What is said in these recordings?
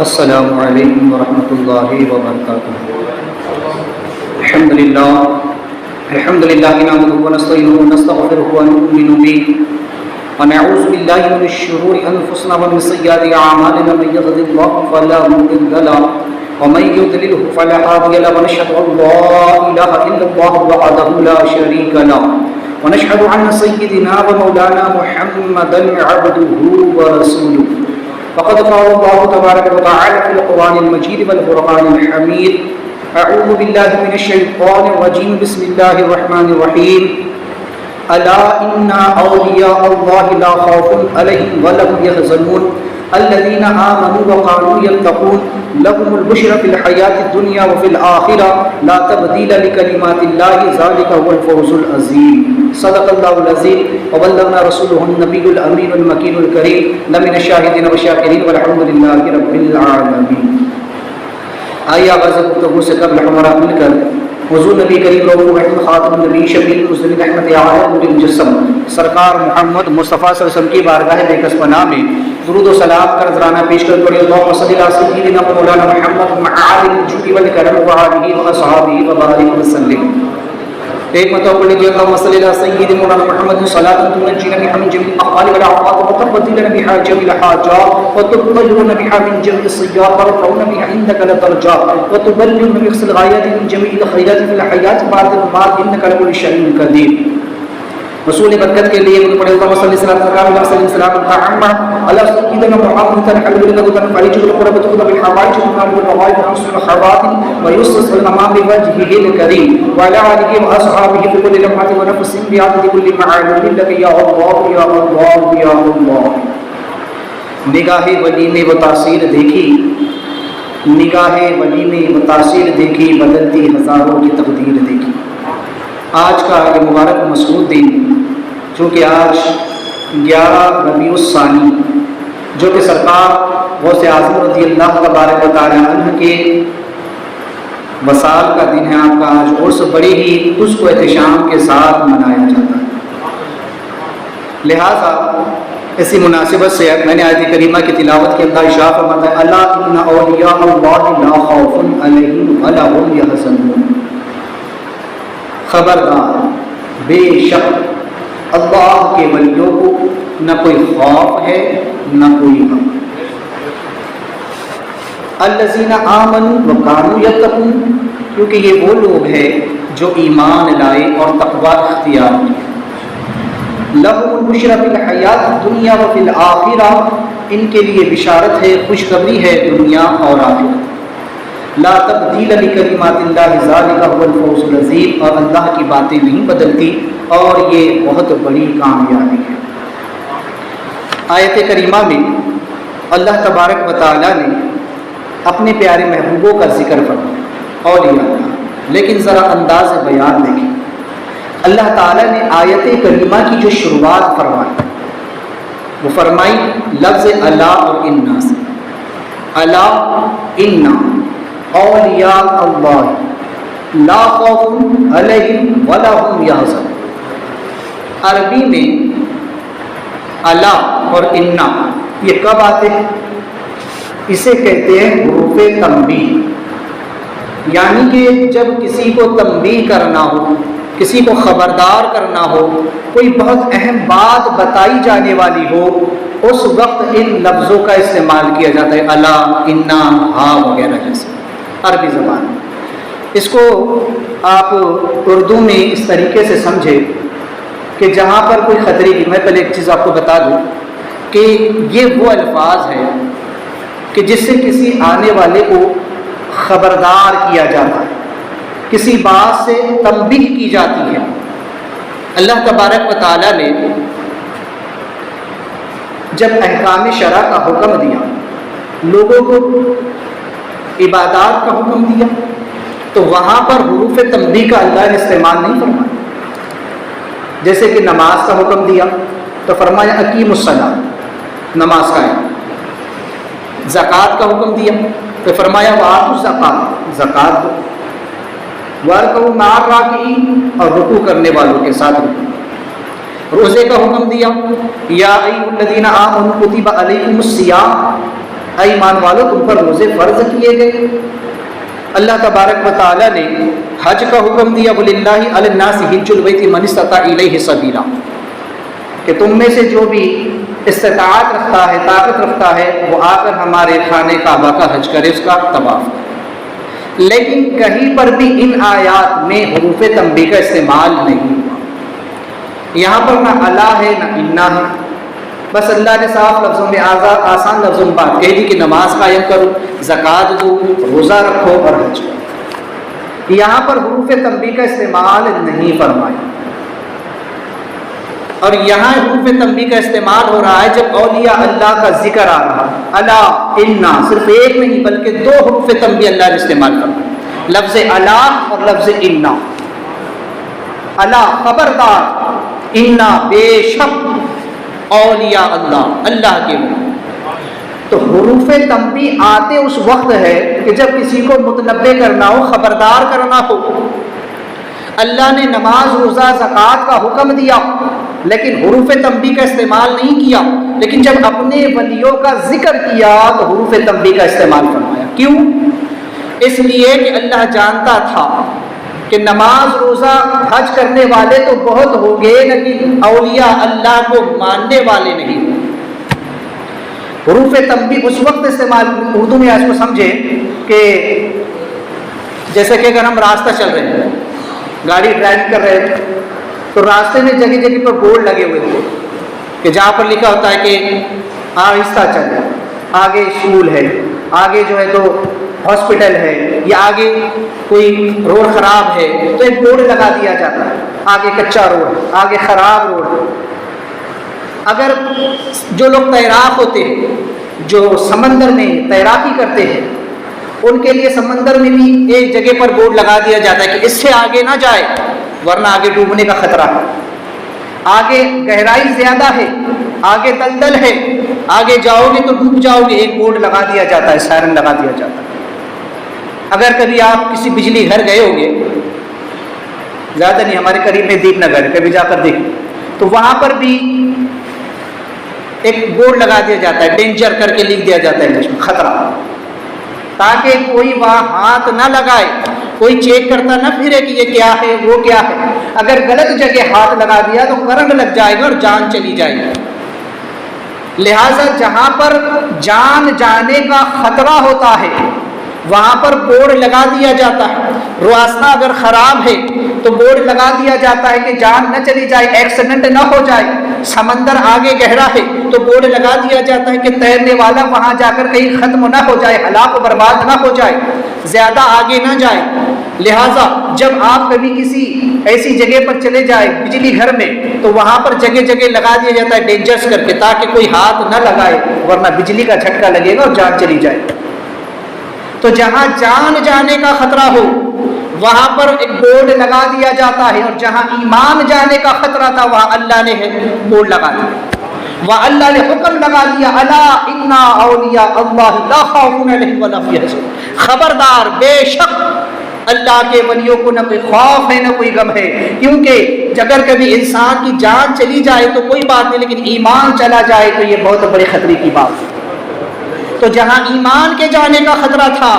السلام علیکم ورحمۃ اللہ وبرکاتہ۔ الحمد للہ نحمده ونستعینه ونستغفره ونؤمن به ونعوذ باللہ من شرور انفسنا ومن سیئات اعمالنا، من یهده اللہ فلا مضل له ومن یضلل فلا هادی له، ونشهد ان لا الہ الا اللہ وحدہ لا شریک له، ونشهد ان سیدنا ومولانا محمدا عبده ورسولہ۔ فقد قال الله تبارك وتعالى في القرآن المجيد والفرقان الحميد: أعوذ بالله من الشيطان الرجيم، بسم الله الرحمن الرحيم، ألا إن أولياء الله لا خوف عليهم ولا هم يحزنون الذين آمنوا وكانوا يتقون لهم البشرى في الحياة الدنيا وفي الآخرة لا تبديل لكلمات الله ذلك هو الفوز العظيم۔ صدق الله العظيم وبلغنا رسوله النبي الأمين المكين الكريم، لمن الشاهدين والشاكرين والحمد لله رب العالمين۔ آئیے آغاز گفتگو سے قبل ہمارا مل کر حضور نبی کریم رؤوف رحیم خاتم النبی شفیع المذنبین رحمت عالم نور المجسم سرکار محمد مصطفیٰ صلی اللہ علیہ وسلم کی بارگاہ بے کس پناہ میں درود و سلام کا نذرانہ پیش کر پڑھیں: اللہم صلی علی سیدنا مولانا محمد وعلی الجود والکرم وعلہ واصحابہ وبارک وسلم۔ ایک مرتبہ پڑھ لیجیے: اللہم صلی علی سیدنا مولانا محمد صلاۃ تنجینا بہا من جمیع الاحوال والآفات وتقضی لنا بہا جمیع الحاجات وتطهرنا بہا من جمیع السیئات وترفعنا بہا عندک الدرجات وتبلغنا بأقصى الغایات من جمیع الخیرات فی الحیاۃ بعد الممات انک علی کل شیء قدیر۔ رسول برکت کے لیے پڑھے: اللہم صلی علی سیدنا علی سیدنا محمد الحمد للہ تنفرج القربۃ بالحوائج وتنال الرغائب وحسن الخواتم ويسر الامام بوجهه الكريم وعلى آلہ واصحابہ في كل لمحة ونفس بعدد كل معلوم لك یا اللہ یا اللہ یا اللہ۔ نگاہ ولی میں وہ تاثیر دیکھی، نگاہ ولی میں وہ تاثیر دیکھی، بدلتی ہزاروں کی تقدیر دیکھی۔ آج کا یہ مبارک مسعود دن، چونکہ آج 11 ربیع الثانی جو کہ سرکار غوث اعظم رضی اللہ تبارک و تعالی عنہ کے وصال کا دن ہے، آپ کا آج عرس بڑی ہی تجھ کو احتشام کے ساتھ منایا جاتا ہے۔ لہٰذا اسی مناسبت سے میں نے آیت کریمہ کی تلاوت کے اندر ارشاد فرماتا ہے: الا ان اولیاء اللہ لا خوف علیہم ولا هم یحزنون۔ خبردار، بے شک اللہ کے ولیوں کو نہ کوئی خوف ہے نہ کوئی غم۔ الذین آمنوا وکانوا یتقون، کیونکہ یہ وہ لوگ ہیں جو ایمان لائے اور تقوی اختیار کیا۔ لہم البشری فی الحیات الدنیا وفی الآخرہ، ان کے لیے بشارت ہے، خوشخبری ہے دنیا اور آخرت۔ لا تبدیل لکلمات اللہ ذالک هو الفوز العظیم، اور اللہ کی باتیں نہیں بدلتی اور یہ بہت بڑی کامیابی ہے۔ آیت کریمہ میں اللہ تبارک و تعالی نے اپنے پیارے محبوبوں کا ذکر فرمایا اور لیکن ذرا انداز بیان دیکھیں۔ اللہ تعالی نے آیت کریمہ کی جو شروعات فرمائی وہ فرمائی لفظ الا اور انا سے۔ الا انا اولیاء اللہ لا خوف علیہم ولا هم یحزنون۔ عربی میں الا اور انا یہ کب آتے ہیں؟ اسے کہتے ہیں حروف تنبیہ، یعنی کہ جب کسی کو تنبیہ کرنا ہو، کسی کو خبردار کرنا ہو، کوئی بہت اہم بات بتائی جانے والی ہو، اس وقت ان لفظوں کا استعمال کیا جاتا ہے، الا، انا، ہا وغیرہ جیسے عربی زبان میں۔ اس کو آپ اردو میں اس طریقے سے سمجھے کہ جہاں پر کوئی خطرے کی، میں پہلے ایک چیز آپ کو بتا دوں کہ یہ وہ الفاظ ہیں کہ جس سے کسی آنے والے کو خبردار کیا جاتا ہے، کسی بات سے تنبیہ کی جاتی ہے۔ اللہ تبارک و تعالی نے جب احکام شرع کا حکم دیا، لوگوں کو عبادات کا حکم دیا، تو وہاں پر حروف تنبیہ کا اللہ نے استعمال نہیں فرمایا۔ جیسے کہ نماز کا حکم دیا تو فرمایا اقیموا الصلاۃ، نماز قائم۔ زکوٰۃ کا حکم دیا تو فرمایا وآتوا الزکاۃ، زکوٰۃ دو۔ وارکعوا مع الراکعین، اور رکوع کرنے والوں کے ساتھ رکوع۔ روزے کا حکم دیا، یا ایھا الذین آمنوا کتب علیکم الصیام، اے ایمان والو تم پر روزے فرض کیے گئے۔ اللہ تبارک و تعالیٰ نے حج کا حکم دیا، وَلِلَّهِ عَلَى النَّاسِ حِجُّ الْبَيْتِ مَنِ اسْتَطَاعَ إِلَيْهِ سَبِيلًا، کہ تم میں سے جو بھی استطاعت رکھتا ہے، طاقت رکھتا ہے، وہ آ کر ہمارے خانہ کعبہ کا حج کرے، اس کا طواف کرے۔ لیکن کہیں پر بھی ان آیات میں حروف تنبیہ کا استعمال نہیں ہوا۔ یہاں پر نہ الا ہے نہ انا ہے، بس اللہ نے صاف لفظوں میں آسان لفظوں میں بات کہہ دی کہ نماز قائم کرو، زکوٰۃ دو، روزہ رکھو اور حج کرو۔ یہاں پر حروف تنبیہ کا استعمال نہیں فرمایا، اور یہاں حروف تنبیہ کا استعمال ہو رہا ہے جب اولیاء اللہ کا ذکر آ رہا ہے۔ الا انا، صرف ایک نہیں بلکہ دو حروف تنبیہ اللہ نے استعمال کرا، لفظ الا اور لفظ انا۔ الا خبردار، انا بے شک، اولیاء اللہ، اللہ کے ولی۔ تو حروف تنبیہ آتے اس وقت ہے کہ جب کسی کو متنبہ کرنا ہو، خبردار کرنا ہو۔ اللہ نے نماز، روزہ، زکوٰۃ کا حکم دیا لیکن حروف تنبیہ کا استعمال نہیں کیا، لیکن جب اپنے ولیوں کا ذکر کیا تو حروف تنبیہ کا استعمال فرمایا۔ کیوں؟ اس لیے کہ اللہ جانتا تھا کہ نماز، روزہ، حج کرنے والے تو بہت ہو گئے لیکن اولیاء اللہ کو ماننے والے نہیں۔ حروف تنبیہ اس وقت استعمال، اردو میں اس کو سمجھے کہ جیسے کہ اگر ہم راستہ چل رہے ہیں، گاڑی ڈرائیو کر رہے ہیں تو راستے میں جگہ جگہ پر بورڈ لگے ہوئے تھے کہ جہاں پر لکھا ہوتا ہے کہ آہستہ چلیں، آگے اسکول ہے، آگے جو ہے تو ہاسپٹل ہے، یا آگے کوئی روڈ خراب ہے تو ایک بورڈ لگا دیا جاتا ہے، آگے کچا روڈ، آگے خراب روڈ۔ اگر جو لوگ تیراک ہوتے ہیں، جو سمندر میں تیراکی کرتے ہیں، ان کے لیے سمندر میں بھی ایک جگہ پر بورڈ لگا دیا جاتا ہے کہ اس سے آگے نہ جائے ورنہ آگے ڈوبنے کا خطرہ ہے، آگے گہرائی زیادہ ہے، آگے دلدل ہے، آگے جاؤ گے تو ڈوب جاؤ گے، ایک بورڈ لگا دیا جاتا ہے، سائرن لگا دیا جاتا ہے۔ اگر کبھی آپ کسی بجلی گھر گئے ہوں گے، زیادہ نہیں، ہمارے قریب میں دیپ نگر ہے، کبھی جا کر دیکھ تو وہاں پر بھی ایک بورڈ لگا دیا جاتا ہے، ڈینجر کر کے لکھ دیا جاتا ہے انگلش میں، خطرہ، تاکہ کوئی وہاں ہاتھ نہ لگائے، کوئی چیک کرتا نہ پھرے کہ یہ کیا ہے وہ کیا ہے۔ اگر غلط جگہ ہاتھ لگا دیا تو کرنٹ لگ جائے گا اور جان چلی جائے گی۔ لہٰذا جہاں پر جان جانے کا خطرہ ہوتا ہے وہاں پر بورڈ لگا دیا جاتا ہے۔ راستہ اگر خراب ہے تو بورڈ لگا دیا جاتا ہے کہ جان نہ چلی جائے، ایکسیڈنٹ نہ ہو جائے۔ سمندر آگے گہرا ہے تو بورڈ لگا دیا جاتا ہے کہ تیرنے والا وہاں جا کر کہیں ختم نہ ہو جائے، ہلاک و برباد نہ ہو جائے، زیادہ آگے نہ جائے۔ لہٰذا جب آپ کبھی کسی ایسی جگہ پر چلے جائے بجلی گھر میں تو وہاں پر جگہ جگہ لگا دیا جاتا ہے ڈینجرس کر کے، تاکہ کوئی ہاتھ نہ لگائے ورنہ بجلی کا جھٹکا لگے گا اور جان چلی جائے۔ تو جہاں جان جانے کا خطرہ ہو وہاں پر ایک بورڈ لگا دیا جاتا ہے، اور جہاں ایمان جانے کا خطرہ تھا وہاں اللہ نے بورڈ لگا دیا، وہاں اللہ نے حکم لگا دیا، الا انا اولیاء اللہ لا خوف علیہم ولا هم يحزنون، خبردار، بے شک اللہ کے ولیوں کو نہ کوئی خوف ہے نہ کوئی غم ہے۔ کیونکہ اگر کبھی انسان کی جان چلی جائے تو کوئی بات نہیں، لیکن ایمان چلا جائے تو یہ بہت بڑے خطرے کی بات ہے۔ تو جہاں ایمان کے جانے کا خطرہ تھا،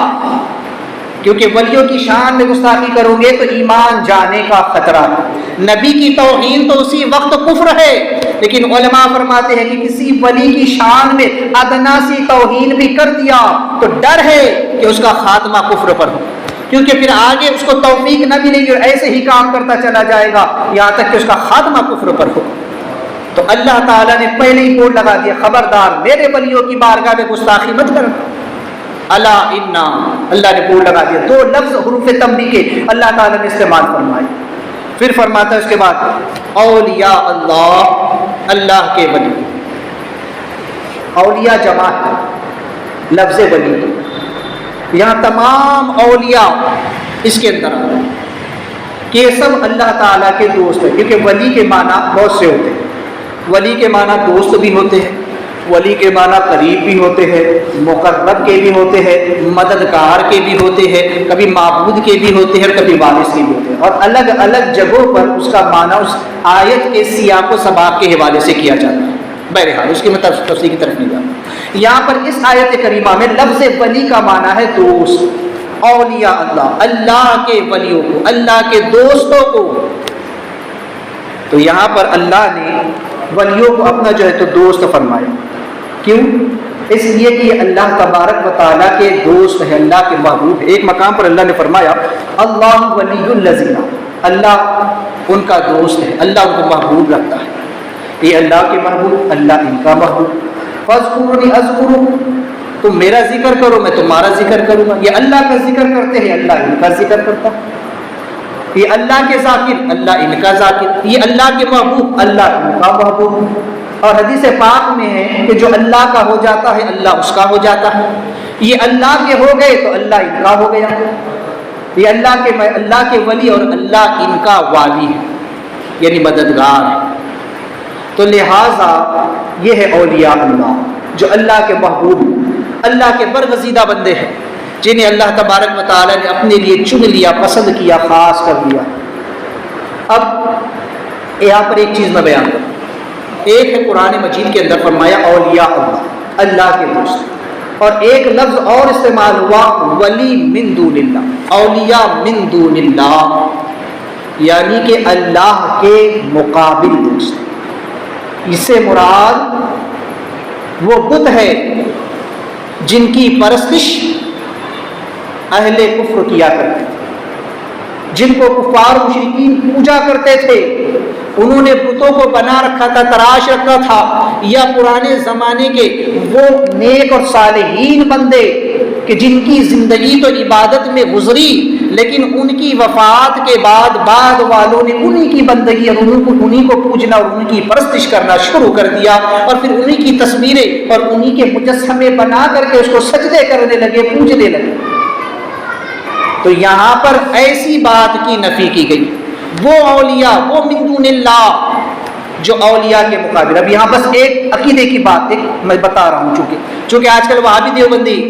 کیونکہ ولیوں کی شان میں گستاخی کرو گے تو ایمان جانے کا خطرہ ہے۔ نبی کی توہین تو اسی وقت کفر ہے، لیکن علماء فرماتے ہیں کہ کسی ولی کی شان میں ادنا سی توہین بھی کر دیا تو ڈر ہے کہ اس کا خاتمہ کفر پر ہو، کیونکہ پھر آگے اس کو توفیق نہ ملے گی اور ایسے ہی کام کرتا چلا جائے گا یہاں تک کہ اس کا خاتمہ کفر پر ہو۔ تو اللہ تعالیٰ نے پہلے ہی بورڈ لگا دیا، خبردار میرے ولیوں کی بارگاہ میں گستاخی مت کرنا۔ الا انا، اللہ نے بورڈ لگا دیا۔ دو لفظ حروف تنبیہ کے اللہ تعالیٰ نے استعمال فرمائے۔ پھر فرماتا ہے اس کے بعد اولیاء اللہ، اللہ کے ولی۔ اولیاء جمع ہے لفظ ولی، یہاں تمام اولیاء اس کے اندر آ رہے ہیں کہ یہ سب اللہ تعالیٰ کے دوست ہیں، کیونکہ ولی کے معنی بہت سے ہوتے ہیں۔ ولی کے معنی دوست بھی ہوتے ہیں، ولی کے معنی قریب بھی ہوتے ہیں، مقرب کے بھی ہوتے ہیں، مددگار کے بھی ہوتے ہیں، کبھی معبود کے بھی ہوتے ہیں اور کبھی وارث کے بھی ہوتے ہیں، اور الگ الگ جگہوں پر اس کا معنی اس آیت کے سیاق و سباق کے حوالے سے کیا جاتا ہے۔ بہرحال اس کی میں تفصیل کی طرف نہیں جاتا۔ یہاں پر اس آیت کریمہ میں لفظ ولی کا معنی ہے دوست. اولیاء اللہ، اللہ کے ولیوں کو، اللہ کے دوستوں کو. تو یہاں پر اللہ نے ولیوں کو اپنا جو ہے تو دوست فرمایا. کیوں؟ اس لیے کہ یہ اللہ تبارک و تعالیٰ کے دوست ہے، اللہ کے محبوب ہے. ایک مقام پر اللہ نے فرمایا اللہ ولی الذین، اللہ ان کا دوست ہے، اللہ ان کو محبوب رکھتا ہے. یہ اللہ کے محبوب، اللہ ان کا محبوب. فاذکرونی اذکرکم، تم میرا ذکر کرو میں تمہارا ذکر کروں گا. یہ اللہ کا ذکر کرتے ہیں، اللہ ان کا ذکر کرتا ہے. یہ اللہ کے ذاکر، اللہ ان کا ذاکر. یہ اللہ کے محبوب، اللہ ان کا محبوب. اور حدیث پاک میں ہے کہ جو اللہ کا ہو جاتا ہے اللہ اس کا ہو جاتا ہے. یہ اللہ کے ہو گئے تو اللہ ان کا ہو گیا. یہ اللہ کے ولی اور اللہ ان کا والی ہے، یعنی مددگار ہے. تو لہٰذا یہ ہے اولیاء اللہ جو اللہ کے محبوب، اللہ کے برگزیدہ بندے ہیں، جنہیں اللہ تبارک و تعالیٰ نے اپنے لیے چن لیا، پسند کیا، خاص کر دیا. اب یہاں پر ایک چیز میں بیان کروں. ایک ہے قرآن مجید کے اندر فرمایا اولیاء اللہ، اللہ کے دوست. اور ایک لفظ اور استعمال ہوا ولی من دون اللہ، اولیاء من دون اللہ، یعنی کہ اللہ کے مقابل دوست. اس سے مراد وہ بت ہے جن کی پرستش اہل کفر کیا کرتے تھے، جن کو کفار مشرکین پوجا کرتے تھے. انہوں نے بتوں کو بنا رکھا تھا، تراش رکھا تھا. یا پرانے زمانے کے وہ نیک اور صالحین بندے کہ جن کی زندگی تو عبادت میں گزری، لیکن ان کی وفات کے بعد والوں نے انہی کی بندگی اور انہی کو پوجنا اور ان کی پرستش کرنا شروع کر دیا. اور پھر انہی کی تصویریں اور انہی کے مجسمے بنا کر کے اس کو سجدے کرنے لگے، پوجنے لگے. تو یہاں پر ایسی بات کی نفی کی گئی، وہ اولیاء، وہ من دون اللہ جو اولیاء کے مقابل. اب یہاں بس ایک عقیدے کی بات میں بتا رہا ہوں، چونکہ آج کل وہابی دیوبندی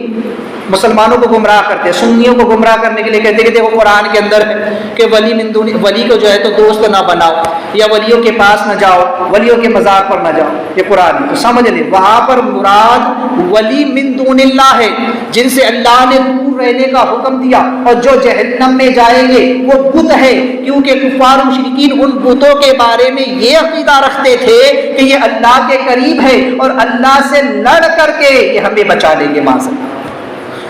مسلمانوں کو گمراہ کرتے ہیں، سنیوں کو گمراہ کرنے کے لیے کہتے ہیں کہ دیکھو قرآن کے اندر ہے کہ ولی من دون، ولی کو جو ہے تو دوست نہ بناؤ، یا ولیوں کے پاس نہ جاؤ، ولیوں کے مزار پر نہ جاؤ. یہ قرآن تو سمجھ لیں وہاں پر مراد ولی من دون اللہ ہے، جن سے اللہ نے دور رہنے کا حکم دیا. اور جو جہنم میں جائیں گے وہ بت ہے، کیونکہ کفار مشرکین ان بتوں کے بارے میں یہ عقیدہ رکھتے تھے کہ یہ اللہ کے قریب ہے اور اللہ سے لڑ کر کے یہ ہمیں بچا لیں گے. معاذ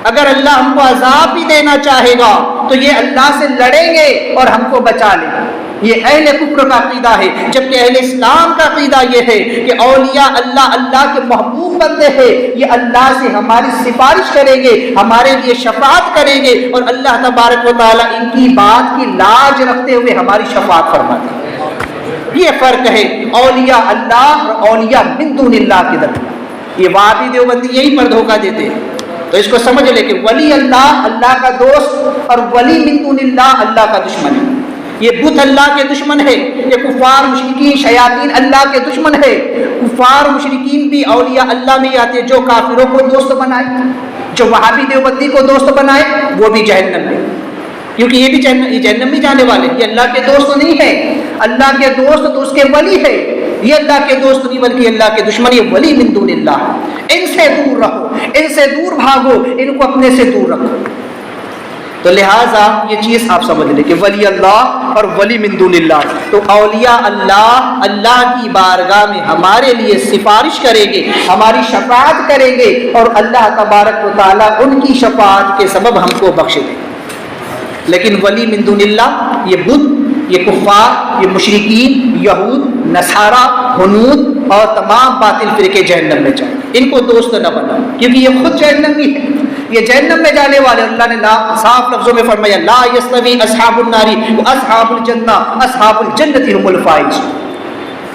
اگر اللہ ہم کو عذاب بھی دینا چاہے گا تو یہ اللہ سے لڑیں گے اور ہم کو بچا لیں گے. یہ اہل کفر کا عقیدہ ہے. جبکہ اہل اسلام کا عقیدہ یہ ہے کہ اولیاء اللہ اللہ کے محبوب بندے ہیں، یہ اللہ سے ہماری سفارش کریں گے، ہمارے لیے شفاعت کریں گے، اور اللہ تبارک و تعالیٰ ان کی بات کی لاج رکھتے ہوئے ہماری شفاعت فرماتے ہیں. یہ فرق ہے اولیاء اللہ اور اولیاء من دون اللہ کے درمیان. یہ وہابی دیوبندی یہی پر دھوکہ دیتے ہیں. تو اس کو سمجھ لے کہ ولی اللہ اللہ کا دوست اور ولی من دون اللہ اللہ کا دشمن ہے. یہ بت اللہ کے دشمن ہے. یہ کفار مشرکین شیاطین اللہ کے دشمن ہے. کفار مشرکین بھی اولیاء اللہ میں آتے، جو کافروں کو دوست بنائے، جو وہابی دیوبندی کو دوست بنائے وہ بھی جہنم میں، کیونکہ یہ بھی جہنم میں جانے والے. یہ اللہ کے دوست نہیں ہے. اللہ کے دوست تو اس کے ولی ہے، یہ اللہ کے دوست نہیں بلکہ اللہ کے دشمن. یہ ولی من دون اللہ. ان سے دور رہو، ان سے دور بھاگو، ان کو اپنے سے دور رکھو. تو لہٰذا یہ چیز آپ سمجھ لیں کہ ولی اللہ اور ولی من دون اللہ. تو اولیاء اللہ اللہ کی بارگاہ میں ہمارے لیے سفارش کریں گے، ہماری شفاعت کریں گے، اور اللہ تبارک و تعالیٰ ان کی شفاعت کے سبب ہم کو بخش دیں. لیکن ولی من دون اللہ یہ بت، یہ کفار، یہ مشرکین، یہود، نصارہ، ہنود اور تمام باطل فرقے جہنم میں جائیں. ان کو دوست نہ بناؤ کیونکہ یہ خود جہنمی ہے، یہ جہنم میں جانے والے. اللہ نے صاف لفظوں میں فرمایا لا یستوی اصحاب النار واصحاب الجنہ اصحاب الجنۃ هم الفائزون.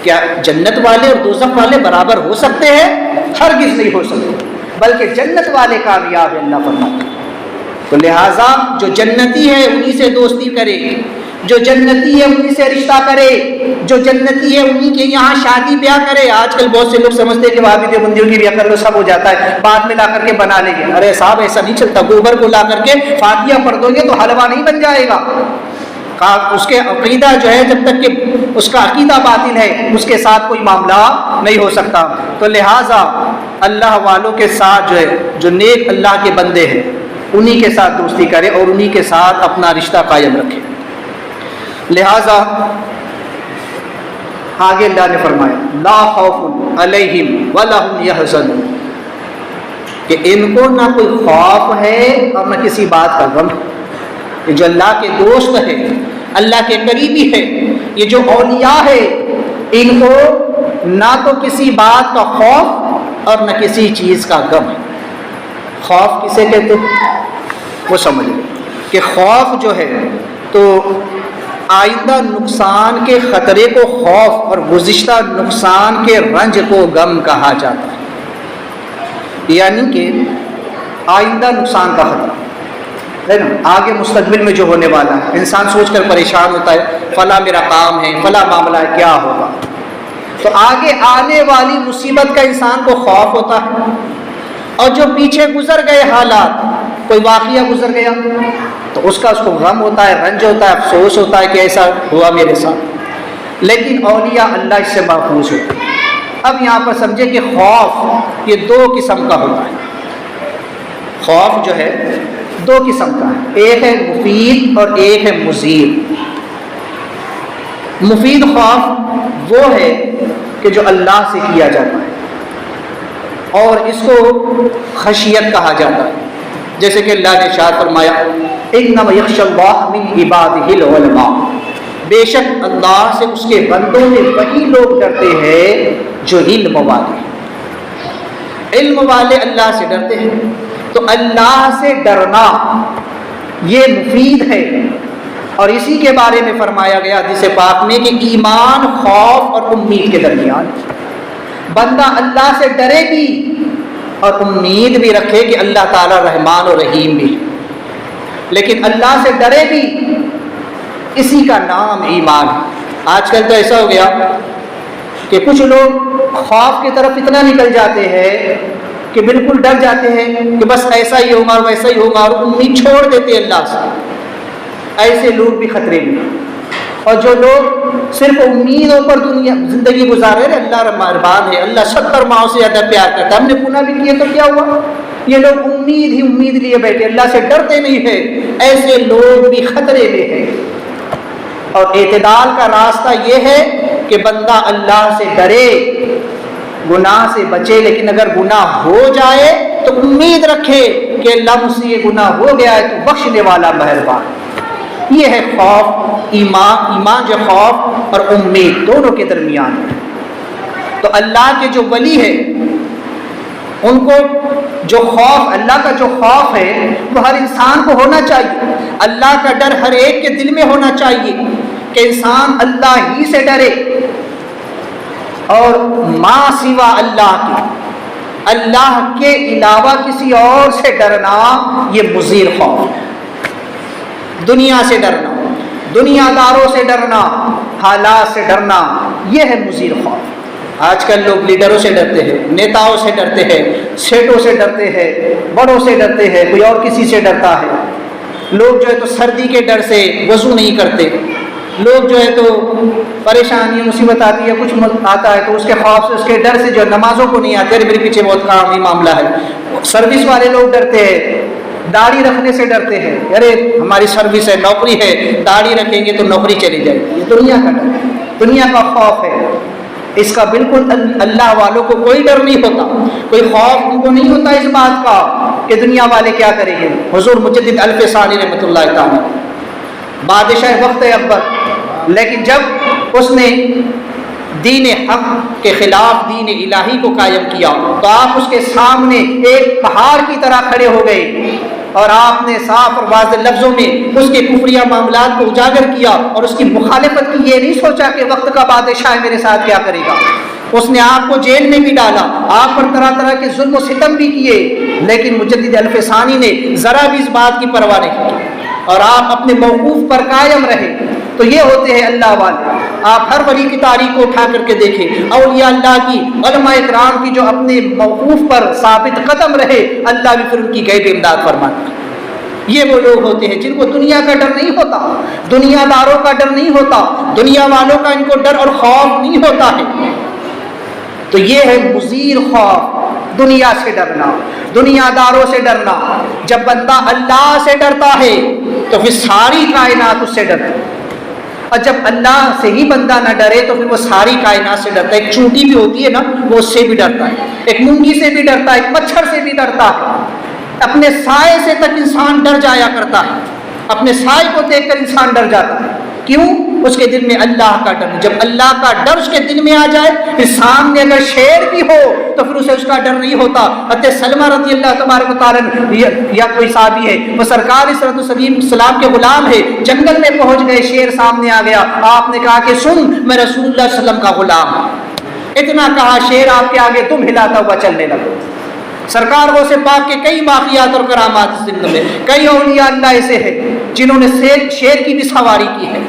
کیا جنت والے اور دوزخ والے برابر ہو سکتے ہیں؟ ہرگز نہیں ہو سکتے، بلکہ جنت والے کامیاب ہیں اللہ فرماتا ہے. تو لہٰذا جو جنتی ہے انہی سے دوستی کرے، جو جنتی ہے انہی سے رشتہ کرے، جو جنتی ہے انہی کے یہاں شادی بیاہ کرے. آج کل بہت سے لوگ سمجھتے ہیں کہ وہابی دیوبندیوں کی بیاہ کر لو سب ہو جاتا ہے، بعد میں لا کر کے بنا لیں گے. ارے صاحب ایسا نہیں چلتا. گوبر کو لا کر کے فاتحہ پڑھ دو گے تو حلوہ نہیں بن جائے گا. اس کے عقیدہ جو ہے جب تک کہ اس کا عقیدہ باطل ہے اس کے ساتھ کوئی معاملہ نہیں ہو سکتا. تو لہٰذا اللہ والوں کے ساتھ جو ہے، جو نیک اللہ کے بندے ہیں انہی کے ساتھ دوستی کرے اور انہی کے ساتھ اپنا رشتہ قائم رکھے۔ لہذا آگے اللہ نے فرمایا لا خوف علیہم ولا هم يحزنون، کہ ان کو نہ کوئی خوف ہے اور نہ کسی بات کا غم ہے۔ یہ جو اللہ کے دوست ہے، اللہ کے قریبی ہے، یہ جو اولیاء ہے، ان کو نہ تو کسی بات کا خوف اور نہ کسی چیز کا غم ہے۔ خوف کسے کہتے ہیں وہ سمجھ لیں کہ خوف جو ہے تو آئندہ نقصان کے خطرے کو خوف اور گزشتہ نقصان کے رنج کو غم کہا جاتا ہے، یعنی کہ آئندہ نقصان کا خطرہ ہے نا، آگے مستقبل میں جو ہونے والا ہے، انسان سوچ کر پریشان ہوتا ہے فلاں میرا کام ہے، فلاں معاملہ ہے، کیا ہوگا، تو آگے آنے والی مصیبت کا انسان کو خوف ہوتا ہے، اور جو پیچھے گزر گئے حالات، کوئی واقعہ گزر گیا تو اس کا اس کو غم ہوتا ہے، رنج ہوتا ہے، افسوس ہوتا ہے کہ ایسا ہوا میرے ساتھ۔ لیکن اولیاء اللہ اس سے محفوظ ہوتے ہیں۔ اب یہاں پر سمجھے کہ خوف یہ دو قسم کا ہوتا ہے۔ خوف جو ہے دو قسم کا ہے، ایک ہے مفید اور ایک ہے مضر۔ مفید خوف وہ ہے کہ جو اللہ سے کیا جاتا ہے اور اس کو خشیت کہا جاتا ہے، جیسے کہ اللہ نے ارشاد فرمایا انما یخشی اللہ من عبادہ العلماء، بے شک اللہ سے اس کے بندوں میں وہی لوگ ڈرتے ہیں جو علم والے ہیں۔ علم والے اللہ سے ڈرتے ہیں، تو اللہ سے ڈرنا یہ مفید ہے، اور اسی کے بارے میں فرمایا گیا حدیث پاک میں کہ ایمان خوف اور امید کے درمیان، بندہ اللہ سے ڈرے بھی اور امید بھی رکھے کہ اللہ تعالیٰ رحمان و رحیم بھی، لیکن اللہ سے ڈرے بھی، اسی کا نام ایمان ہے۔ آج کل تو ایسا ہو گیا کہ کچھ لوگ خوف کی طرف اتنا نکل جاتے ہیں کہ بالکل ڈر جاتے ہیں کہ بس ایسا ہی ہوگا ویسا ہی ہوگا، اور امید چھوڑ دیتے ہیں اللہ سے۔ ایسے لوگ بھی خطرے میں، اور جو لوگ صرف امیدوں پر دنیا زندگی گزار رہے ہیں، اللہ مہربان ہے، اللہ 70 ماہوں سے زیادہ پیار کرتا ہے، ہم نے گناہ بھی کیے تو کیا ہوا، یہ لوگ امید ہی امید لیے بیٹھے، اللہ سے ڈرتے نہیں ہیں، ایسے لوگ بھی خطرے میں ہیں۔ اور اعتدال کا راستہ یہ ہے کہ بندہ اللہ سے ڈرے، گناہ سے بچے، لیکن اگر گناہ ہو جائے تو امید رکھے کہ اللہ مجھ سے یہ گناہ ہو گیا ہے تو بخشنے والا مہربان۔ یہ ہے خوف، ایمان جو خوف اور امید دونوں کے درمیان ہے۔ تو اللہ کے جو ولی ہے ان کو جو خوف، اللہ کا جو خوف ہے وہ ہر انسان کو ہونا چاہیے، اللہ کا ڈر ہر ایک کے دل میں ہونا چاہیے کہ انسان اللہ ہی سے ڈرے، اور ما سوا اللہ کی، اللہ کے علاوہ کسی اور سے ڈرنا یہ مضر خوف ہے۔ دنیا سے ڈرنا، دنیا داروں سے ڈرنا، حالات سے ڈرنا، یہ ہے مضر خوف۔ آج کل لوگ لیڈروں سے ڈرتے ہیں، نیتاؤں سے ڈرتے ہیں، سیٹوں سے ڈرتے ہیں، بڑوں سے ڈرتے ہیں، کوئی اور کسی سے ڈرتا ہے۔ لوگ جو ہے تو سردی کے ڈر سے وضو نہیں کرتے، لوگ جو ہے تو پریشانی مصیبت آتی ہے، کچھ آتا ہے تو اس کے خوف سے، اس کے ڈر سے جو نمازوں کو نہیں آتے، میرے پیچھے بہت کام ہی معاملہ ہے۔ سروس والے لوگ ڈرتے ہیں، داڑھی رکھنے سے ڈرتے ہیں، ارے ہماری سروس ہے، نوکری ہے، داڑھی رکھیں گے تو نوکری چلی جائے گی، یہ دنیا کا ڈر ہے، دنیا کا خوف ہے۔ اس کا بالکل اللہ والوں کو کوئی ڈر نہیں ہوتا، کوئی خوف ان کو نہیں ہوتا اس بات کا کہ دنیا والے کیا کریں گے۔ حضور مجدد الف ثانی رحمۃ اللہ تعالی بادشاہ وقت اکبر، لیکن جب اس نے دین حق کے خلاف دین الہی کو قائم کیا تو آپ اس کے سامنے ایک پہاڑ کی طرح کھڑے ہو گئے، اور آپ نے صاف اور واضح لفظوں میں اس کے کفریہ معاملات کو اجاگر کیا، اور اس کی مخالفت کی، یہ نہیں سوچا کہ وقت کا بادشاہ ہے میرے ساتھ کیا کرے گا۔ اس نے آپ کو جیل میں بھی ڈالا، آپ پر طرح طرح کے ظلم و ستم بھی کیے، لیکن مجدد الف ثانی نے ذرا بھی اس بات کی پرواہ نہیں کی، اور آپ اپنے موقوف پر قائم رہے۔ تو یہ ہوتے ہیں اللہ والے۔ آپ ہر ولی کی تاریخ کو اٹھا کر کے دیکھیں، اولیاء اللہ کی، علماء اکرام کی جو اپنے موقوف پر ثابت قدم رہے، اللہ بھی پھر ان کی غیب امداد فرماتا ہے۔ یہ وہ لوگ ہوتے ہیں جن کو دنیا کا ڈر نہیں ہوتا، دنیا داروں کا ڈر نہیں ہوتا، دنیا والوں کا ان کو ڈر اور خوف نہیں ہوتا ہے۔ تو یہ ہے مضر خوف، دنیا سے ڈرنا، دنیا داروں سے ڈرنا۔ جب بندہ اللہ سے ڈرتا ہے تو پھر ساری کائنات اس سے ڈرتی ہے، اور جب اللہ سے ہی بندہ نہ ڈرے تو پھر وہ ساری کائنات سے ڈرتا ہے۔ ایک چونٹی بھی ہوتی ہے نا، وہ اس سے بھی ڈرتا ہے، ایک مونگی سے بھی ڈرتا ہے، ایک مچھر سے بھی ڈرتا ہے، اپنے سائے سے تک انسان ڈر جایا کرتا ہے، اپنے سائے کو دیکھ کر انسان ڈر جاتا ہے۔ کیوں؟ اس کے دل میں اللہ کا ڈر۔ جب اللہ کا ڈر اس کے دل میں آ جائے، پھر سامنے اگر شیر بھی ہو تو پھر اسے اس کا ڈر نہیں ہوتا۔ حضرت سلمہ رضی اللہ تبارک و تعالیٰ یا کوئی صحابی ہے، وہ سرکار صلی اللہ علیہ وسلم کے غلام ہے، جنگل میں پہنچ گئے، شیر سامنے آ گیا، آپ نے کہا کہ سن، میں رسول اللہ صلی اللہ علیہ وسلم کا غلام ہوں۔ اتنا کہا، شیر آپ کے آگے تم ہلاتا ہوا چلنے لگا۔ سرکار غوث پاک کے کئی واقعات اور کرامات اس زندگی میں، کئی اولیاء اللہ ایسے ہیں جنہوں نے شیر کی بھی سواری کی ہے۔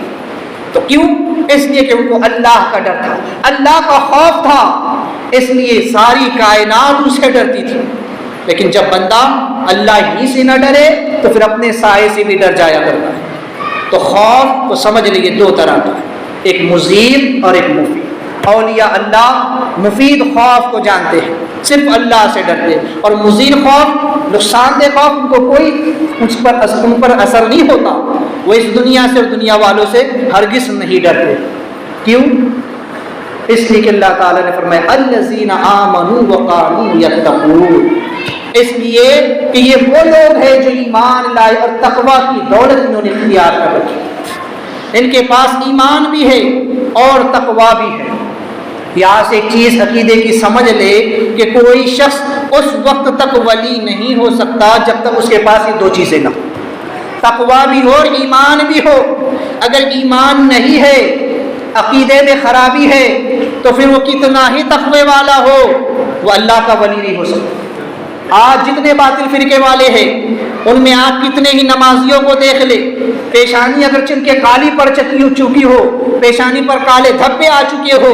تو کیوں؟ اس لیے کہ ان کو اللہ کا ڈر تھا، اللہ کا خوف تھا، اس لیے ساری کائنات ان سے ڈرتی تھی۔ لیکن جب بندہ اللہ ہی سے نہ ڈرے تو پھر اپنے سائے سے بھی ڈر جایا کرتا ہے۔ تو خوف کو سمجھ لیجیے دو طرح کا ہے، ایک مزید اور ایک مفید۔ اولیاء اللہ مفید خوف کو جانتے ہیں، صرف اللہ سے ڈرتے ہیں، اور مزید خوف، نقصان دہ خوف، ان کو کوئی ان پر اثر نہیں ہوتا۔ وہ اس دنیا سے اور دنیا والوں سے ہرگز نہیں ڈرتے۔ کیوں؟ اس لیے کہ اللہ تعالیٰ نے فرمایا الذین آمنوا وقاموا یتقون، اس لیے کہ یہ وہ لوگ ہیں جو ایمان لائے اور تقویٰ کی دولت انہوں نے اختیار کر رکھی، ان کے پاس ایمان بھی ہے اور تقویٰ بھی ہے۔ یہاں سے ایک چیز عقیدے کی سمجھ لے کہ کوئی شخص اس وقت تک ولی نہیں ہو سکتا جب تک اس کے پاس یہ دو چیزیں نہ ہو، تقویٰ بھی ہو اور ایمان بھی ہو۔ اگر ایمان نہیں ہے، عقیدے میں خرابی ہے، تو پھر وہ کتنا ہی تقوی والا ہو، وہ اللہ کا ولی نہیں ہو سکتا۔ آج جتنے باطل فرقے والے ہیں، ان میں آپ کتنے ہی نمازیوں کو دیکھ لے، پیشانی اگر چن کے کالی پڑ چکی ہو، پیشانی پر کالے دھبے آ چکے ہو،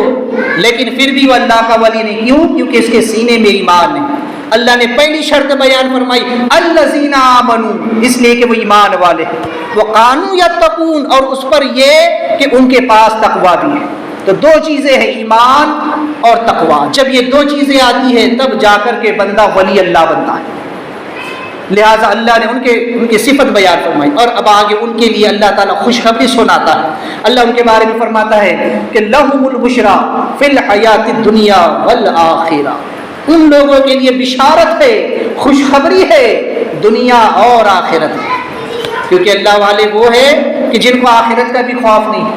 لیکن پھر بھی وہ اللہ کا ولی نہیں۔ کیوں؟ کیونکہ اس کے سینے میں ایمان نہیں۔ اللہ نے پہلی شرط بیان فرمائی الذین آمنوا، اس لیے کہ وہ ایمان والے ہیں، وقاموا یتقون، اور اس پر یہ کہ ان کے پاس تقویٰ بھی ہے۔ تو دو چیزیں ہیں، ایمان اور تقویٰ۔ جب یہ دو چیزیں آتی ہیں تب جا کر کے بندہ ولی اللہ بنتا ہے۔ لہٰذا اللہ نے ان کی صفت بیان فرمائی، اور اب آگے ان کے لیے اللہ تعالیٰ خوشخبری سناتا ہے۔ اللہ ان کے بارے میں فرماتا ہے کہ لہم البشریٰ فی الحیات الدنیا والآخرہ، ان لوگوں کے لیے بشارت ہے، خوشخبری ہے، دنیا اور آخرت میں۔ کیونکہ اللہ والے وہ ہیں کہ جن کو آخرت کا بھی خوف نہیں،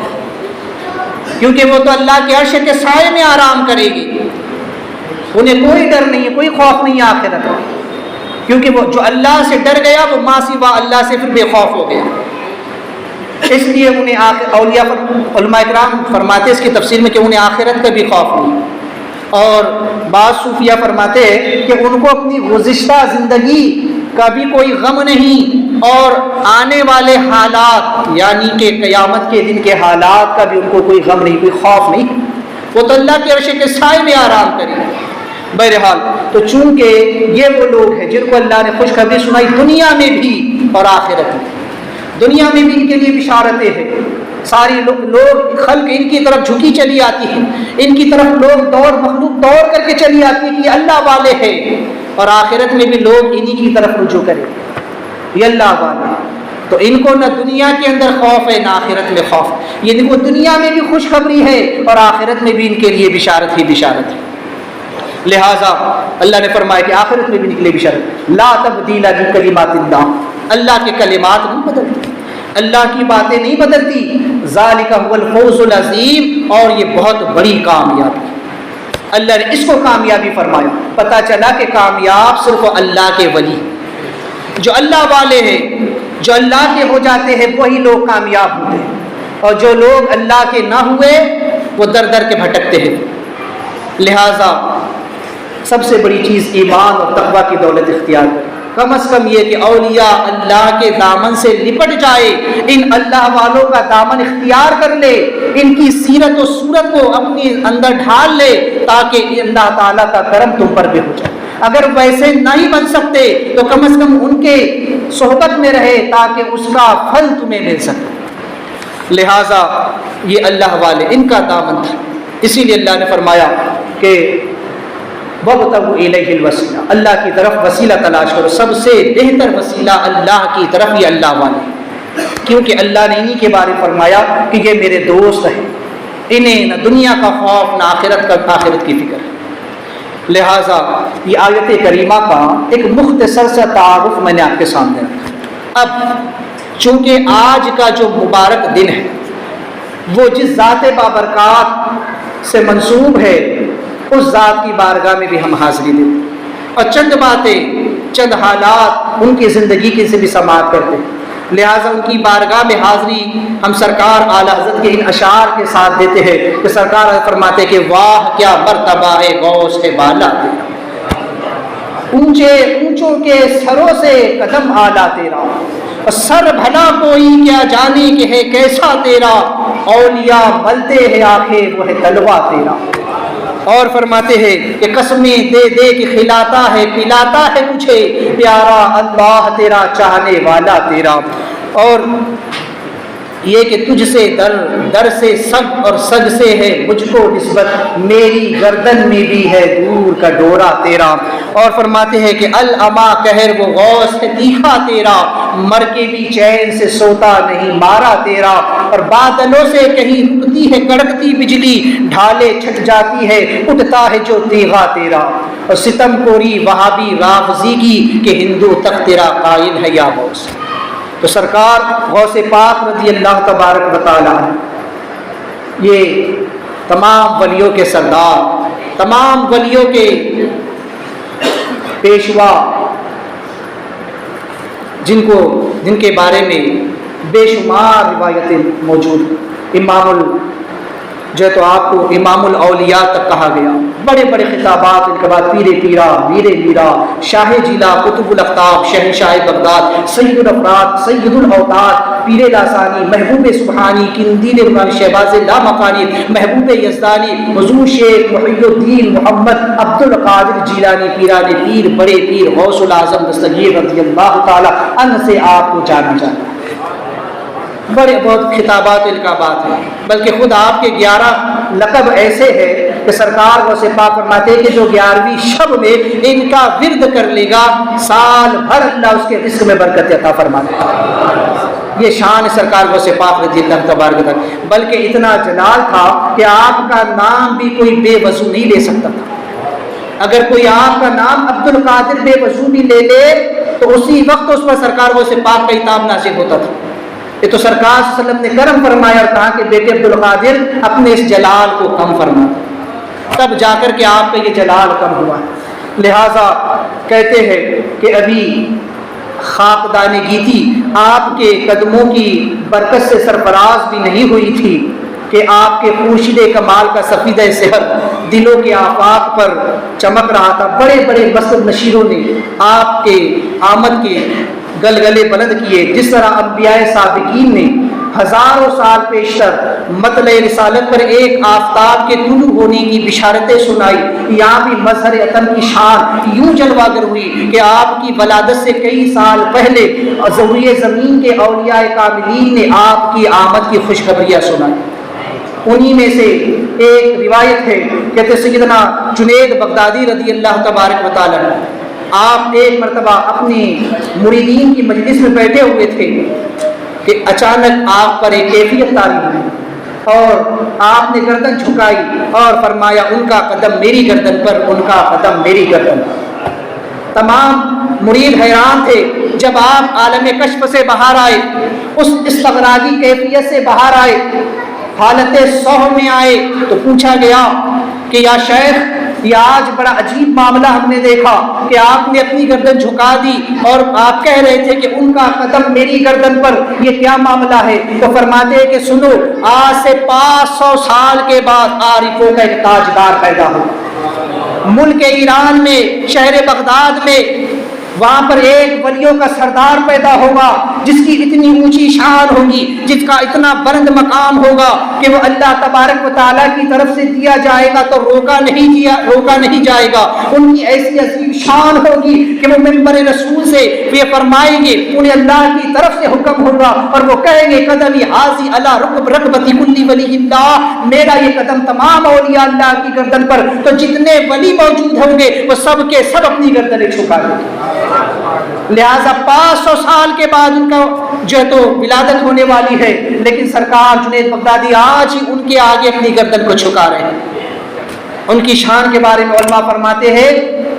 کیونکہ وہ تو اللہ کے عرش کے سائے میں آرام کرے گی، انہیں کوئی ڈر نہیں ہے، کوئی خوف نہیں ہے آخرت کا، کیونکہ وہ جو اللہ سے ڈر گیا وہ ما سوا اللہ سے پھر بے خوف ہو گیا۔ اس لیے انہیں اولیاء علماء اکرام فرماتے اس کی تفسیر میں کہ انہیں آخرت کا بھی خوف نہیں، اور بعض صوفیہ فرماتے ہیں کہ ان کو اپنی گزشتہ زندگی کا بھی کوئی غم نہیں، اور آنے والے حالات یعنی کہ قیامت کے دن کے حالات کا بھی ان کو کوئی غم نہیں، کوئی خوف نہیں، وہ تو اللہ کے عرش کے سائے میں آرام کریں۔ بہرحال تو چونکہ یہ وہ لوگ ہیں جن کو اللہ نے خوشخبری سنائی دنیا میں بھی اور آخرت میں، دنیا میں بھی ان کے لیے بشارتیں ہیں، ساری لوگ خلق ان کی طرف جھکی چلی آتی ہے، ان کی طرف مخلوق دوڑ کر کے چلی آتی ہے کہ یہ اللہ والے ہیں، اور آخرت میں بھی لوگ انہی کی طرف رجوع کریں، یہ اللہ والے۔ تو ان کو نہ دنیا کے اندر خوف ہے نہ آخرت میں خوف، یہ دیکھو دنیا میں بھی خوشخبری ہے اور آخرت میں بھی ان کے لیے بشارت ہی بشارت ہے۔ لہٰذا اللہ نے فرمایا کہ آخرت میں بھی نکلے بشارت، لا تبدیل لکلمات اللہ، اللہ کے کلمات نہیں بدلتے، اللہ کی باتیں نہیں بدلتی، ذالک هو الفوز العظیم، اور یہ بہت بڑی کامیابی، اللہ نے اس کو کامیابی فرمایا۔ پتہ چلا کہ کامیاب صرف اللہ کے ولی، جو اللہ والے ہیں، جو اللہ کے ہو جاتے ہیں وہی لوگ کامیاب ہوتے ہیں، اور جو لوگ اللہ کے نہ ہوئے وہ در در کے بھٹکتے ہیں۔ لہٰذا سب سے بڑی چیز ایمان اور تقویٰ کی دولت اختیار کریں، کم از کم یہ کہ اولیاء اللہ کے دامن سے لپٹ جائے، ان اللہ والوں کا دامن اختیار کر لے، ان کی سیرت و صورت کو اپنے اندر ڈھال لے، تاکہ اللہ تعالیٰ کا کرم تم پر بھی ہو جائے۔ اگر ویسے نہیں بن سکتے تو کم از کم ان کے صحبت میں رہے تاکہ اس کا پھل تمہیں مل سکے۔ لہٰذا یہ اللہ والے ان کا دامن تھا، اسی لیے اللہ نے فرمایا کہ وَابْتَغُوا إِلَيْهِ الْوَسِيلَةَ، اللہ کی طرف وسیلہ تلاش کرو. سب سے بہتر وسیلہ اللہ کی طرف ہی اللہ والے، کیونکہ اللہ نے انہی کے بارے میں فرمایا کہ یہ میرے دوست ہیں، انہیں نہ دنیا کا خوف نہ آخرت کی فکر. لہٰذا یہ آیت کریمہ کا ایک مختصر سا تعارف میں نے آپ کے سامنے رکھا. اب چونکہ آج کا جو مبارک دن ہے وہ جس ذات بابرکات سے منسوب ہے اس ذات کی بارگاہ میں بھی ہم حاضری دیں اور چند باتیں، چند حالات ان کی زندگی کی سے بھی سماعت کرتے ہیں. لہٰذا ان کی بارگاہ میں حاضری ہم سرکار اعلیٰ حضرت کے ان اشعار کے ساتھ دیتے ہیں کہ سرکار فرماتے کہ واہ کیا مرتبہ ہے غوث ہے بالا تیرا، اونچے اونچوں کے سروں سے قدم اعلیٰ تیرا، سر بھلا کوئی کیا جانے کہ ہے کیسا تیرا، اولیاء ملتے ہیں آنکھیں وہ ہے تلوا تیرا. اور فرماتے ہیں کہ قسمیں دے دے کہ کھلاتا ہے پلاتا ہے تجھے پیارا اللہ تیرا چاہنے والا تیرا. اور یہ کہ تجھ سے در سے سگ اور سگ سے ہے مجھ کو نسبت، میری گردن میں بھی ہے دور کا ڈورا تیرا. اور فرماتے ہیں کہ الاما قہر وہ غوث ہے تیکھا تیرا، مر کے بھی چین سے سوتا نہیں مارا تیرا. اور بادلوں سے کہیں رکتی ہے کڑکتی بجلی، ڈھالے چھٹ جاتی ہے اٹھتا ہے جو تیغا تیرا. اور ستم کوری وہابی رافضی کی کہ ہندو تک تیرا قائل ہے یا غوث. تو سرکار غوث پاک رضی اللہ تبارک و تعالی یہ تمام ولیوں کے سردار، تمام ولیوں کے پیشوا، جن کے بارے میں بے شمار روایتیں موجود ہیں. جو ہے تو آپ کو امام الاولیاء تک کہا گیا. بڑے بڑے خطابات ان کے بعد پیر پیرا، میر میرا، شاہ جیلا، قطب الافطاب، شہنشاہ بغداد، سید الافراد، سید الاوتاد، پیر لاسانی، محبوب سبحانی، قندیل روحانی، شہباز لامکانی، محبوب یزدانی، حضور شیخ محی الدین محمد عبد القادر جیلانی، پیران پیر، بڑے پیر غوث الاعظم دستگیر رضی اللہ تعالی عنہ سے آپ کو جانا جاتا ہے. بڑے بہت خطابات القابات ہیں، بلکہ خود آپ کے 11 لقب ایسے ہیں کہ سرکار غوث پاک فرماتے ہیں کہ جو 11ویں شب میں ان کا ورد کر لے گا سال بھر اللہ اس کے رزق میں برکت عطا فرماتے ہیں. یہ شان سرکار غوث پاک رضی اللہ تبارک و. بلکہ اتنا جلال تھا کہ آپ کا نام بھی کوئی بے وضو نہیں لے سکتا تھا. اگر کوئی آپ کا نام عبد القادر بے وضو بھی لے لے تو اسی وقت اس پر سرکار غوث پاک کا عتاب نازل ہوتا تھا. یہ تو سرکار صلی اللہ علیہ وسلم نے کرم فرمایا اور کہا کہ بیٹے عبد القادر اپنے اس جلال کو کم فرما، تب جا کر کے آپ کا یہ جلال کم ہوا. لہٰذا کہتے ہیں کہ ابھی خاکدان گیتی آپ کے قدموں کی برکت سے سرفراز بھی نہیں ہوئی تھی کہ آپ کے پوشیدہ کمال کا سفیدہ سحر دلوں کے آفاق پر چمک رہا تھا. بڑے بڑے مسجد نشیروں نے آپ کے آمد کے گلگلے بلند کیے. جس طرح انبیاء سابقین نے ہزاروں سال پیشتر مطلع رسالت پر ایک آفتاب کے طلوع ہونے کی بشارتیں سنائی، یہاں بھی مظہر عطن کی شان یوں جلواگر ہوئی کہ آپ کی ولادت سے کئی سال پہلے ضوئے زمین کے اولیاء کاملین نے آپ کی آمد کی خوشخبریاں سنائی. انہی میں سے ایک روایت ہے، کہتے سیدنا جنید بغدادی رضی اللہ تبارک و تعالی آپ ایک مرتبہ اپنی مریدین کی مجلس میں بیٹھے ہوئے تھے کہ اچانک آپ پر ایک کیفیت طاری ہوئی اور آپ نے گردن جھکائی اور فرمایا ان کا قدم میری گردن پر، ان کا قدم میری گردن پر. تمام مرید حیران تھے. جب آپ عالم کشف سے باہر آئے، اس استغراقی کیفیت سے باہر آئے، حالت صوح میں آئے، تو پوچھا گیا کہ یا شیخ یہ آج بڑا عجیب معاملہ ہم نے دیکھا کہ آپ نے اپنی گردن جھکا دی اور آپ کہہ رہے تھے کہ ان کا قدم میری گردن پر، یہ کیا معاملہ ہے؟ تو فرماتے ہیں کہ سنو، آج سے 500 سال کے بعد عارفوں کا ایک تاجدار پیدا ہو. ملک ایران میں، شہر بغداد میں، وہاں پر ایک ولیوں کا سردار پیدا ہوگا جس کی اتنی اونچی شان ہوگی، جس کا اتنا بلند مقام ہوگا کہ وہ اللہ تبارک و تعالیٰ کی طرف سے دیا جائے گا تو روکا نہیں جائے گا، ان کی ایسی عظیم شان ہوگی کہ وہ منبر رسول سے یہ فرمائیں گے، انہیں اللہ کی طرف سے حکم ہوگا اور وہ کہیں گے قدمی حاضی علی رکبتی کلی ولی اللہ، میرا یہ قدم تمام اولیاء اللہ کی گردن پر، تو جتنے ولی موجود ہوں گے وہ سب کے سب اپنی گردنیں جھکا دیں گے۔ لہٰذا 500 سال کے بعد ان کا جو ہے تو ولادت ہونے والی ہے، لیکن سرکار جنید بغدادی آج ہی ان کے آگے اپنی گردن کو جھکا رہے ہیں۔ ان کی شان کے بارے میں علماء فرماتے ہیں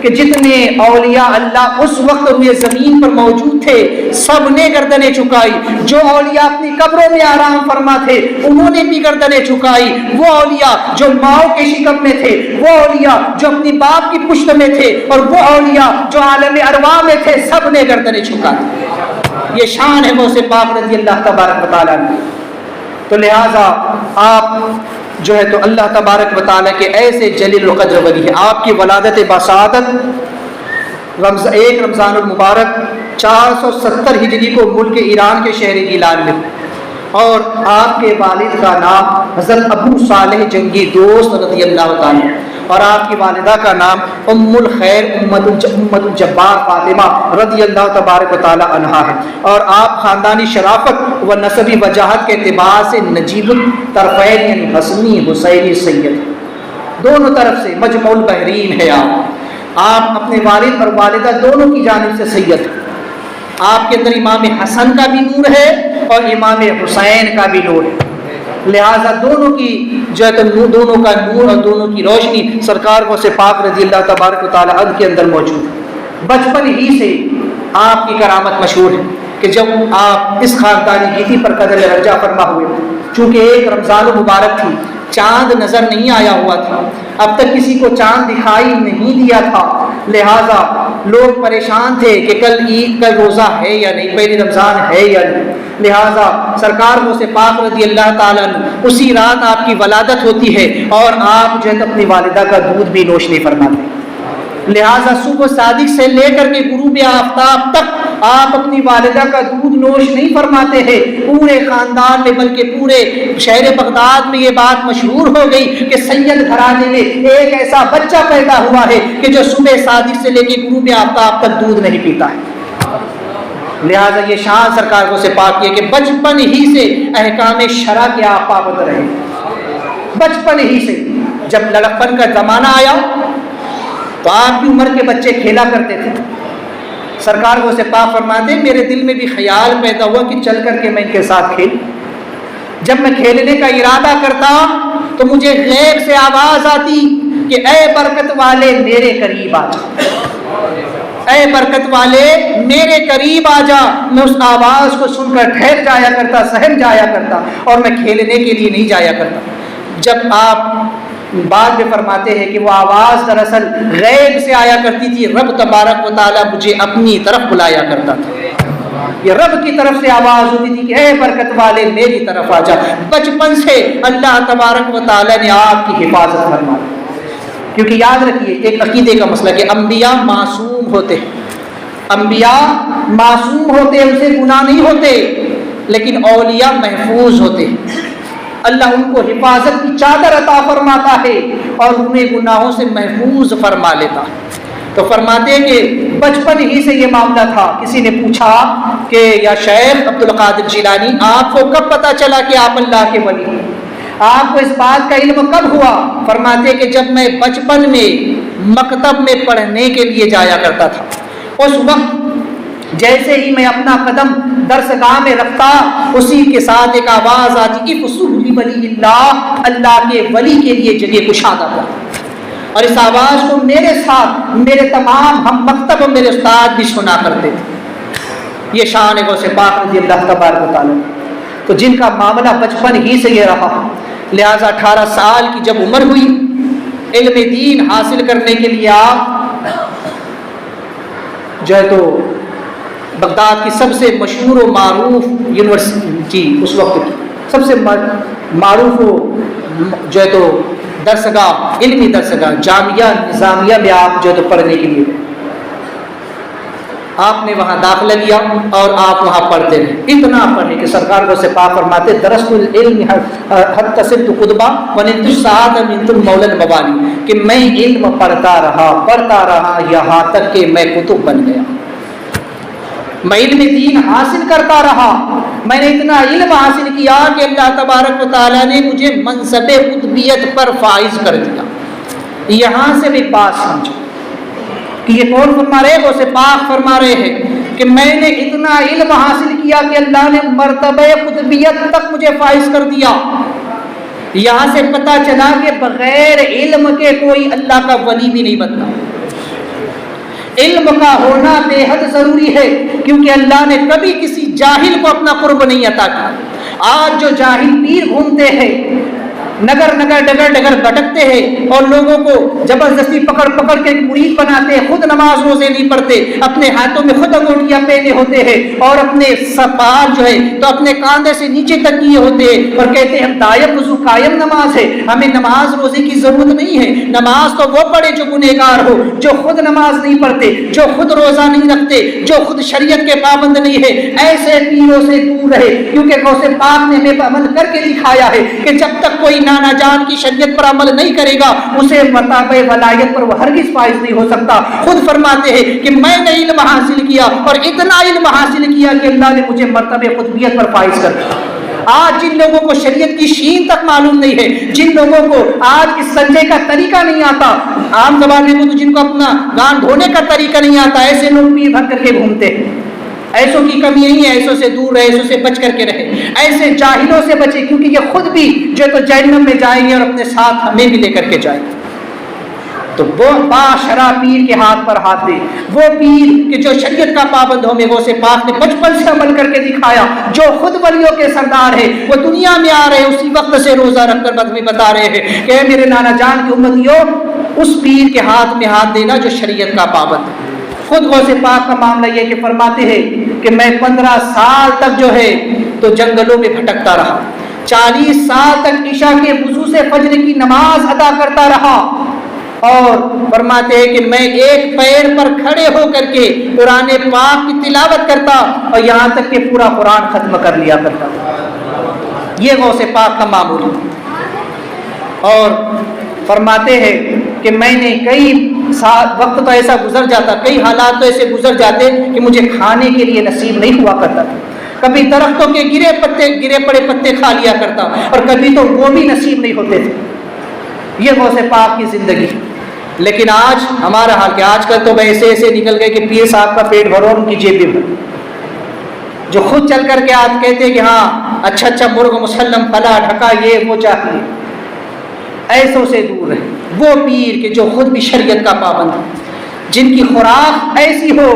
کہ جتنے اولیاء اللہ اس وقت روئے زمین پر موجود تھے سب نے گردنیں جھکائی، جو اولیاء اپنی قبروں میں آرام فرما تھے انہوں نے بھی گردنیں جھکائی، وہ اولیاء جو ماؤں کے شکم میں تھے، وہ اولیاء جو اپنی باپ کی پشت میں تھے، اور وہ اولیاء جو عالم ارواح میں تھے، سب نے گردنیں جھکائی۔ یہ شان ہے غوث پاک رضی اللہ تبارک و تعالیٰ نے۔ تو لہٰذا آپ جو ہے تو اللہ تبارک و تعالیٰ کے ایسے جلیل القدر ولی ہیں۔ آپ کی ولادت بسعادت 1 رمضان المبارک 470 ہجری کو ملک ایران کے شہر گیلان میں، اور آپ کے والد کا نام حضرت ابو صالح جنگی دوست رضی اللہ تعالیٰ، اور آپ کی والدہ کا نام ام الخیر امت الجبار فاطمہ رضی اللہ تبارک و تعالیٰ عنہا ہے، اور آپ خاندانی شرافت و نسبی وجاہت کے اعتبار سے نجیب الطرفین یعنی حسنی حسینی سید، دونوں طرف سے مجمع البحرین ہے۔ آپ اپنے والد اور والدہ دونوں کی جانب سے سید ہیں۔ آپ کے اندر امام حسن کا بھی نور ہے اور امام حسین کا بھی نور ہے، لہٰذا دونوں کی جو ہے دونوں کا نور اور دونوں کی روشنی سرکار غوث پاک رضی اللہ تبارک و تعالیٰ عنہ کے اندر موجود ہے۔ بچپن ہی سے آپ کی کرامت مشہور ہے کہ جب آپ اس خاندانی گیتی پر قدر رجا فرما ہوئے، چونکہ 1 رمضان المبارک تھی، چاند نظر نہیں آیا ہوا تھا، اب تک کسی کو چاند دکھائی نہیں دیا تھا، لہٰذا لوگ پریشان تھے کہ کل عید کا روزہ ہے یا نہیں، پہلی رمضان ہے یا نہیں، لہٰذا سرکار غوث پاک رضی اللہ تعالیٰ عنہ اسی رات آپ کی ولادت ہوتی ہے، اور آپ جو ہے اپنی والدہ کا دودھ بھی نوش نہیں فرماتے، لہٰذا صبح صادق سے لے کر کے غروب آفتاب تک آپ اپنی والدہ کا دودھ نوش نہیں فرماتے ہیں۔ پورے خاندان میں بلکہ پورے شہر بغداد میں یہ بات مشہور ہو گئی کہ سید گھرانے میں ایک ایسا بچہ پیدا ہوا ہے کہ جو صبح صادق سے لے کے غروب آفتاب تک دودھ نہیں پیتا ہے۔ لہٰذا یہ شان سرکار کو سے پاک کیا کہ بچپن ہی سے احکام شرع کے آپ پابند رہے، بچپن ہی سے۔ جب لڑکپن کا زمانہ آیا تو آپ کی عمر کے بچے کھیلا کرتے تھے، سرکار کو سے پاک فرماتے میرے دل میں بھی خیال پیدا ہوا کہ چل کر کے میں ان کے ساتھ کھیل۔ جب میں کھیلنے کا ارادہ کرتا تو مجھے غیب سے آواز آتی کہ اے برکت والے میرے قریب آ جا، اے برکت والے میرے قریب آ جا۔ میں اس آواز کو سن کر ٹھہر جایا کرتا، سہم جایا کرتا، اور میں کھیلنے کے لیے نہیں جایا کرتا۔ جب آپ بعد میں فرماتے ہیں کہ وہ آواز دراصل غیب سے آیا کرتی تھی، رب تبارک و تعالیٰ مجھے اپنی طرف بلایا کرتا تھا، یہ رب کی طرف سے آواز ہوتی تھی کہ اے برکت والے میری طرف آ جا۔ بچپن سے اللہ تبارک و تعالیٰ نے آپ کی حفاظت فرمائی، کیونکہ یاد رکھیے ایک عقیدے کا مسئلہ کہ انبیاء معصوم ہوتے ہیں، انبیاء معصوم ہوتے ہیں، ان سے گناہ نہیں ہوتے، لیکن اولیاء محفوظ ہوتے ہیں۔ اللہ ان کو حفاظت کی چادر عطا فرماتا ہے اور انہیں گناہوں سے محفوظ فرما لیتا ہے۔ تو فرماتے ہیں کہ بچپن ہی سے یہ معاملہ تھا۔ کسی نے پوچھا کہ یا شیخ عبد القادر جیلانی آپ کو کب پتہ چلا کہ آپ اللہ کے ولی ہیں، آپ کو اس بات کا علم کب ہوا؟ فرماتے کہ جب میں بچپن میں مکتب میں پڑھنے کے لیے جایا کرتا تھا، اس وقت جیسے ہی میں اپنا قدم درسگاہ میں رکھتا اسی کے ساتھ ایک آواز آتی افسح لولی اللہ، اللہ کے ولی کے لیے جگہ کشادہ ہوا، اور اس آواز کو میرے ساتھ میرے تمام ہم مکتب اور میرے استاد بھی سنا کرتے تھے۔ یہ شان ہے غوث پاک رضی اللہ تبارک و تعالیٰ، تو جن کا معاملہ بچپن ہی سے یہ رہا، لہٰذا 18 سال کی جب عمر ہوئی علم دین حاصل کرنے کے لیے آپ جو ہے تو بغداد کی سب سے مشہور و معروف یونیورسٹی اس وقت کی سب سے معروف جو ہے تو درسگاہ، علمی درسگاہ جامعہ نظامیہ میں آپ جو ہے تو پڑھنے کے لیے آپ نے وہاں داخلہ لیا اور آپ وہاں پڑھتے رہے، اتنا پڑھے کہ سرکار کو سے پاک فرماتے درست العلم حتی صرت قدبہ ونلت السعادہ منت المولا الموانی، کہ میں علم پڑھتا رہا یہاں تک کہ میں کتب بن گیا، میں علم دین حاصل کرتا رہا، میں نے اتنا علم حاصل کیا کہ اللہ تبارک و تعالیٰ نے مجھے منصب قطبیت پر فائز کر دیا۔ یہاں سے بھی بات سمجھو کہ یہ کون فرما رہے ہیں؟ وہ سے پاک فرما رہے ہیں کہ میں نے اتنا علم حاصل کیا کہ اللہ نے مرتبہ قطبیت تک مجھے فائز کر دیا۔ یہاں سے پتہ چلا کہ بغیر علم کے کوئی اللہ کا ولی بھی نہیں بنتا، علم کا ہونا بے حد ضروری ہے، کیونکہ اللہ نے کبھی کسی جاہل کو اپنا قرب نہیں عطا کیا۔ آج جو جاہل پیر گھومتے ہیں، نگر نگر ڈگر ڈگر بھٹکتے ہیں اور لوگوں کو زبردستی پکڑ پکڑ کے مرید بناتے ہیں، خود نماز روزے نہیں پڑھتے، اپنے ہاتھوں میں خود انگوٹھیاں پہنے ہوتے ہیں اور اپنے سپار جو ہے تو اپنے کاندھے سے نیچے تک کیے ہوتے ہیں اور کہتے ہیں ہم دائم وضو قائم نماز ہے، ہمیں نماز روزے کی ضرورت نہیں ہے۔ نماز تو وہ پڑھے جو گنہگار ہو، جو خود نماز نہیں پڑھتے، جو خود روزہ نہیں رکھتے، جو خود شریعت کے پابند نہیں ہے، ایسے پیروں سے دور رہے، کیونکہ غوث پاک نے ہمیں عمل کر کے دکھایا ہے کہ جب تک کوئی نانا جان کی شریعت پر عمل نہیں کرے گا اسے مرتبہ ولایت پر وہ ہرگز فائز نہیں ہو سکتا۔ خود فرماتے ہیں کہ میں نے علم حاصل کیا اور اتنا علم حاصل کیا کہ اللہ نے مجھے مرتبہ قطبیت پر فائز کر دیا۔ آج جن لوگوں کو شریعت کی شین تک معلوم نہیں ہے، جن لوگوں کو آج اس سنجے کا طریقہ نہیں آتا، عام زبان میں تو جن کو اپنا گان دھونے کا طریقہ نہیں آتا، ایسے لوگ پیر بھر کر کے گھومتے ہیں۔ ایسوں کی کمی نہیں ہے، ایسوں سے دور رہے، ایسوں سے بچ کر کے رہے، ایسے جاہلوں سے بچے، کیونکہ یہ خود بھی جو تو جہنم میں جائیں گے اور اپنے ساتھ ہمیں بھی لے کر کے جائیں گے۔ تو وہ باشرا پیر کے ہاتھ پر ہاتھ دے، وہ پیر کہ جو شریعت کا پابند ہو، میں وہ سے پاک نے بچپن سے عمل کر کے دکھایا، جو خود ولیوں کے سردار ہے، وہ دنیا میں آ رہے اسی وقت سے روزہ رکھ کر ہمیں بتا رہے ہیں کہ اے میرے نانا جان کی امتیوں، اس پیر کے ہاتھ میں ہاتھ دینا جو شریعت کا پابند ہے۔ خود غوث پاک کا معاملہ یہ کہ فرماتے ہیں کہ میں 15 سال تک جو ہے تو جنگلوں میں بھٹکتا رہا، 40 سال تک عشاء کے وضو سے فجر کی نماز ادا کرتا رہا، اور فرماتے ہیں کہ میں ایک پیر پر کھڑے ہو کر کے قرآن پاک کی تلاوت کرتا اور یہاں تک کہ پورا قرآن ختم کر لیا کرتا۔ یہ غوث پاک کا معمول ہے۔ اور فرماتے ہیں کہ میں نے کئی وقت تو ایسا گزر جاتا، کئی حالات تو ایسے گزر جاتے کہ مجھے کھانے کے لیے نصیب نہیں ہوا کرتا تھا، کبھی درختوں کے گرے پڑے پتے کھا لیا کرتا اور کبھی تو وہ بھی نصیب نہیں ہوتے تھے۔ یہ غوث پاک کی زندگی۔ لیکن آج ہمارا حال کیا؟ آج کل تو ایسے ایسے نکل گئے کہ پیر صاحب کا پیٹ بھرو اور ان کی جیب بھی بھرو، جو خود چل کر کے آج کہتے ہیں کہ ہاں اچھا مرغ مسلم پلا ڈھکا یہ وہ چاہیے، ایسوں سے دور رہے۔ وہ پیر کہ جو خود بھی شریعت کا پابند ہے، جن کی خوراک ایسی ہو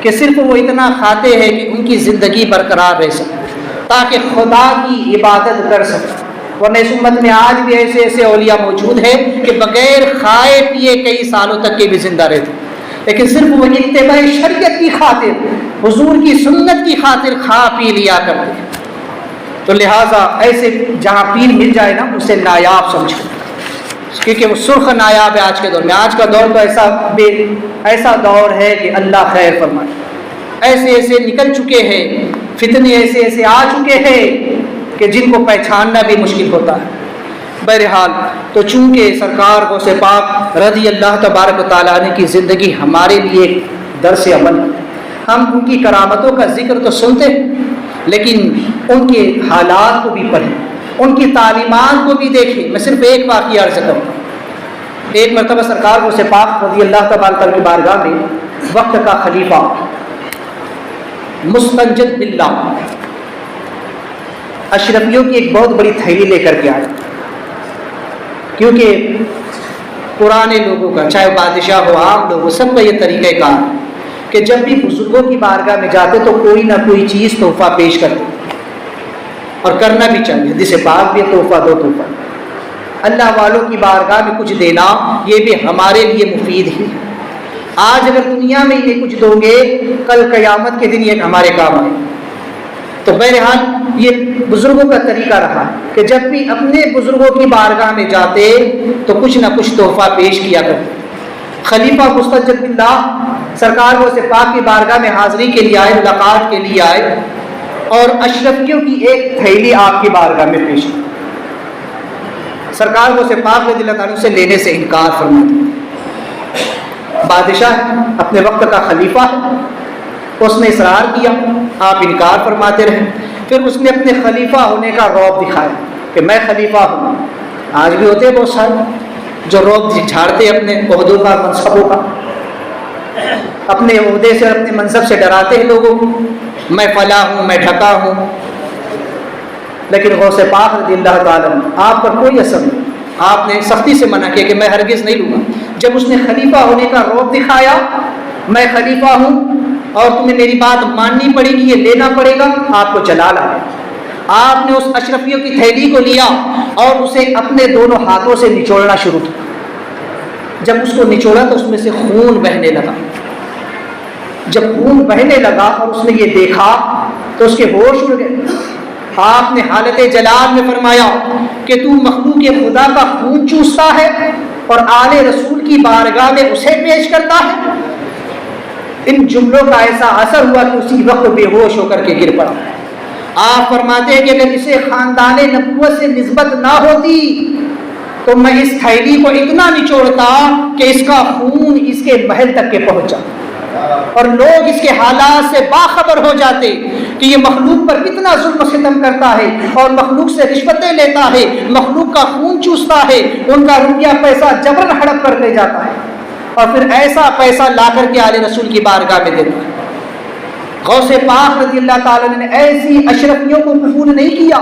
کہ صرف وہ اتنا کھاتے ہیں کہ ان کی زندگی برقرار رہ سکے تاکہ خدا کی عبادت کر سکے۔ ورنہ اس امت میں آج بھی ایسے ایسے اولیاء موجود ہیں کہ بغیر کھائے پیے کئی سالوں تک کے بھی زندہ رہتے، لیکن صرف وہ اتباع شریعت کی خاطر، حضور کی سنت کی خاطر کھا پی لیا کرتے ہیں۔ تو لہٰذا ایسے جہاں پیر مل جائے نا اسے نایاب سمجھو، کیونکہ وہ سرخ نایاب ہے آج کے دور میں۔ آج کا دور تو ایسا دور ہے کہ اللہ خیر فرمائے، ایسے ایسے نکل چکے ہیں فتنے، ایسے ایسے آ چکے ہیں کہ جن کو پہچاننا بھی مشکل ہوتا ہے۔ بہرحال تو چونکہ سرکار غوث پاک رضی اللہ تبارک و تعالیٰ عنہ کی زندگی ہمارے لیے ایک درس عمل ہے، ہم ان کی کرامتوں کا ذکر تو سنتے ہیں لیکن ان کے حالات کو بھی پڑھیں، ان کی تعلیمات کو بھی دیکھیں۔ میں صرف ایک واقعہ عرض کروں۔ ایک مرتبہ سرکار غوث پاک رضی اللہ تبارک کی بارگاہ میں وقت کا خلیفہ مستنجد باللہ اشرفیوں کی ایک بہت بڑی تھیلی لے کر کے آئے، کیونکہ پرانے لوگوں کا چاہے بادشاہ ہو عام لوگ ہو سب کا یہ طریقہ کار کہ جب بھی بزرگوں کی بارگاہ میں جاتے تو کوئی نہ کوئی چیز تحفہ پیش کرتے، اور کرنا بھی چاہیے۔ حدیث پاک بھی تحفہ دو تحفہ، اللہ والوں کی بارگاہ میں کچھ دینا یہ بھی ہمارے لیے مفید ہی۔ آج اگر دنیا میں یہ کچھ دو گے کل قیامت کے دن یہ ہمارے کام آئے۔ تو بہرحال یہ بزرگوں کا طریقہ رہا کہ جب بھی اپنے بزرگوں کی بارگاہ میں جاتے تو کچھ نہ کچھ تحفہ پیش کیا کرتے۔ خلیفہ مستنجد باللہ سرکار وہ سے پاک کی بارگاہ میں حاضری کے لیے آئے، ملاقات کے لیے آئے، اور اشرفیوں کی ایک تھیلی آپ کی بارگاہ میں پیش کی۔ سرکار وہ سے پاک رضی اللہ تعالیٰ سے لینے سے انکار فرما دیا۔ بادشاہ اپنے وقت کا خلیفہ ہے، اس نے اصرار کیا، آپ انکار فرماتے رہے۔ پھر اس نے اپنے خلیفہ ہونے کا رعب دکھایا کہ میں خلیفہ ہوں۔ آج بھی ہوتے ہیں بہت سارے جو رعب جھاڑتے اپنے عہدوں کا، منصبوں کا، اپنے عہدے سے، اپنے منصب سے ڈراتے ہیں لوگوں کو، میں فلاں ہوں، میں ڈھکا ہوں۔ لیکن غوث پاک رضی اللہ تعالیٰ آپ پر کوئی اثر نہیں، آپ نے سختی سے منع کیا کہ میں ہرگز نہیں لوں گا۔ جب اس نے خلیفہ ہونے کا رعب دکھایا، میں خلیفہ ہوں اور تمہیں میری بات ماننی پڑے گی، یہ لینا پڑے گا، آپ کو جلال آیا۔ آپ نے اس اشرفیوں کی تھیلی کو لیا اور اسے اپنے دونوں ہاتھوں سے نچوڑنا شروع کیا۔ جب اس کو نچوڑا تو اس میں سے خون بہنے لگا۔ جب خون بہنے لگا اور اس نے یہ دیکھا تو اس کے ہوش اڑ گئے۔ آپ نے حالت جلال میں فرمایا کہ تو مخلوق خدا کا خون چوستا ہے اور آل رسول کی بارگاہ میں اسے پیش کرتا ہے۔ ان جملوں کا ایسا اثر ہوا کہ اسی وقت بے ہوش ہو کر کے گر پڑا۔ آپ فرماتے ہیں کہ اگر اسے خاندان نبوت سے نسبت نہ ہوتی تو میں اس تھیلی کو اتنا نچوڑتا کہ اس کا خون اس کے محل تک کے پہنچا اور لوگ اس کے حالات سے باخبر ہو جاتے کہ یہ مخلوق پر کتنا ظلم و ستم کرتا ہے اور مخلوق سے رشوتیں لیتا ہے، مخلوق کا خون چوستا ہے، ان کا روپیہ پیسہ جبرن ہڑپ کر لے جاتا ہے اور پھر ایسا پیسہ لا کر کے آل رسول کی بارگاہ میں دیتا ہے۔ غوث پاک رضی اللہ تعالیٰ نے ایسی اشرفیوں کو قبول نہیں کیا،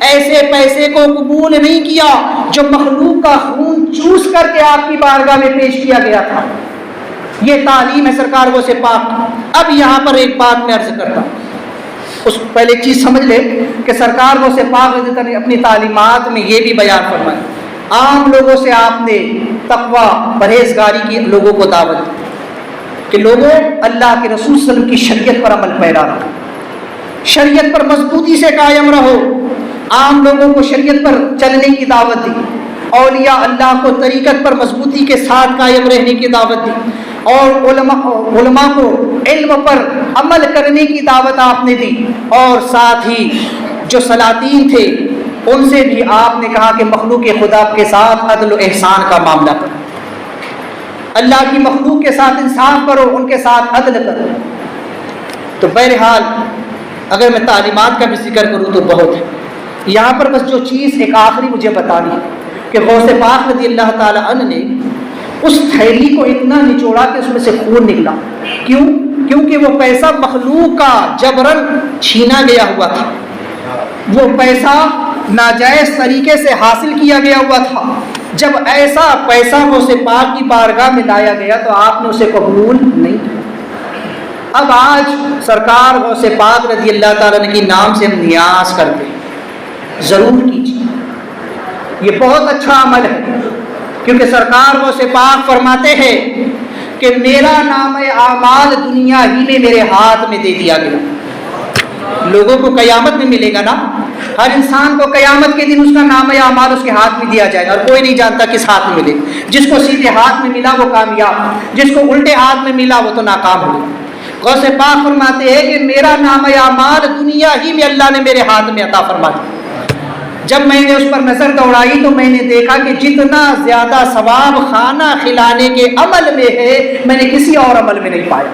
ایسے پیسے کو قبول نہیں کیا جو مخلوق کا خون چوس کر کے آپ کی بارگاہ میں پیش کیا گیا تھا۔ یہ تعلیم ہے سرکار غوث پاک۔ اب یہاں پر ایک بات میں عرض کرتا ہوں، اس پہلے چیز سمجھ لے کہ سرکار غوث پاک رضی اللہ تعالیٰ نے اپنی تعلیمات میں یہ بھی بیان فرمایا۔ عام لوگوں سے آپ نے تقویٰ، پرہیزگاری کی لوگوں کو دعوت دی کہ لوگوں اللہ کے رسول صلی اللہ علیہ وسلم کی شریعت پر عمل پیرا رہو، شریعت پر مضبوطی سے قائم رہو۔ عام لوگوں کو شریعت پر چلنے کی دعوت دی، اولیاء اللہ کو طریقت پر مضبوطی کے ساتھ قائم رہنے کی دعوت دی، اور علماء کو علم پر عمل کرنے کی دعوت آپ نے دی، اور ساتھ ہی جو سلاطین تھے ان سے بھی آپ نے کہا کہ مخلوق خدا کے ساتھ عدل و احسان کا معاملہ کرو، اللہ کی مخلوق کے ساتھ انصاف کرو، ان کے ساتھ عدل کرو۔ تو بہرحال اگر میں تعلیمات کا بھی ذکر کروں تو بہت ہے، یہاں پر بس جو چیز ایک آخری مجھے بتانی ہے کہ غوث پاک رضی اللہ تعالی عنہ نے اس تھیلی کو اتنا نچوڑا کہ اس میں سے خون نکلا۔ کیوں؟ کیونکہ وہ پیسہ مخلوق کا جبرن چھینا گیا ہوا تھا، وہ پیسہ ناجائز طریقے سے حاصل کیا گیا ہوا تھا۔ جب ایسا پیسہ غوث پاک کی بارگاہ میں لایا گیا تو آپ نے اسے قبول نہیں کیا۔ اب آج سرکار غوث پاک رضی اللہ تعالیٰ عنہ کے نام سے ہم نیاز کرتے ہیں، ضرور کیجیے، یہ بہت اچھا عمل ہے، کیونکہ سرکار غوث پاک فرماتے ہیں کہ میرا نام اعمال دنیا ہی میں میرے ہاتھ میں دے دیا گیا۔ لوگوں کو قیامت میں ملے گا نا، ہر انسان کو قیامت کے دن اس کا نام اعمال اس کے ہاتھ میں دیا جائے گا، اور کوئی نہیں جانتا کس ہاتھ میں ملے گا۔ جس کو سیدھے ہاتھ میں ملا وہ کامیاب، جس کو الٹے ہاتھ میں ملا وہ تو ناکام ہو گیا۔ غوث پاک فرماتے ہیں کہ میرا نام اعمال دنیا ہی میں اللہ نے میرے ہاتھ میں عطا فرما دیا۔ جب میں نے اس پر نظر دوڑائی تو میں نے دیکھا کہ جتنا زیادہ ثواب کھانا کھلانے کے عمل میں ہے میں نے کسی اور عمل میں نہیں پایا،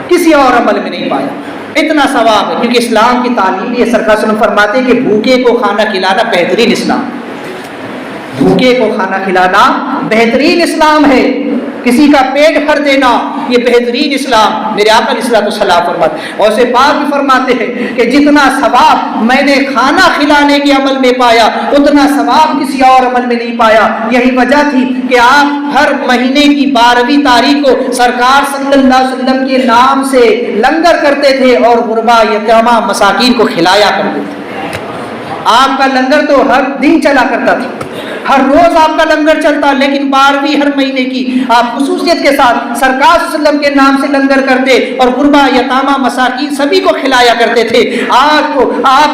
کسی اور عمل میں نہیں پایا، اتنا ثواب ہے۔ کیونکہ اسلام کی تعلیم یہ سرکار صلی اللہ علیہ وسلم فرماتے ہیں کہ بھوکے کو کھانا کھلانا بہترین اسلام، بھوکے کو کھانا کھلانا بہترین اسلام ہے، کسی کا پیٹ بھر دینا یہ بہترین اسلام میرے آقا علیہ الصلوۃ والسلام فرماتے ہیں۔ اور اسے پاک بھی فرماتے ہیں کہ جتنا ثواب میں نے کھانا کھلانے کے عمل میں پایا اتنا ثواب کسی اور عمل میں نہیں پایا۔ یہی وجہ تھی کہ آپ ہر مہینے کی 12ویں تاریخ کو سرکار صلی اللہ علیہ وسلم کے نام سے لنگر کرتے تھے اور غربا یتیمہ مساکین کو کھلایا کرتے تھے۔ آپ کا لنگر تو ہر دن چلا کرتا تھا، ہر روز آپ کا لنگر چلتا، لیکن 12ویں ہر مہینے کی آپ خصوصیت کے ساتھ سرکار صلی اللہ علیہ وسلم کے نام سے لنگر کرتے اور غربا یتامہ مساکین سبھی کو کھلایا کرتے تھے۔ آپ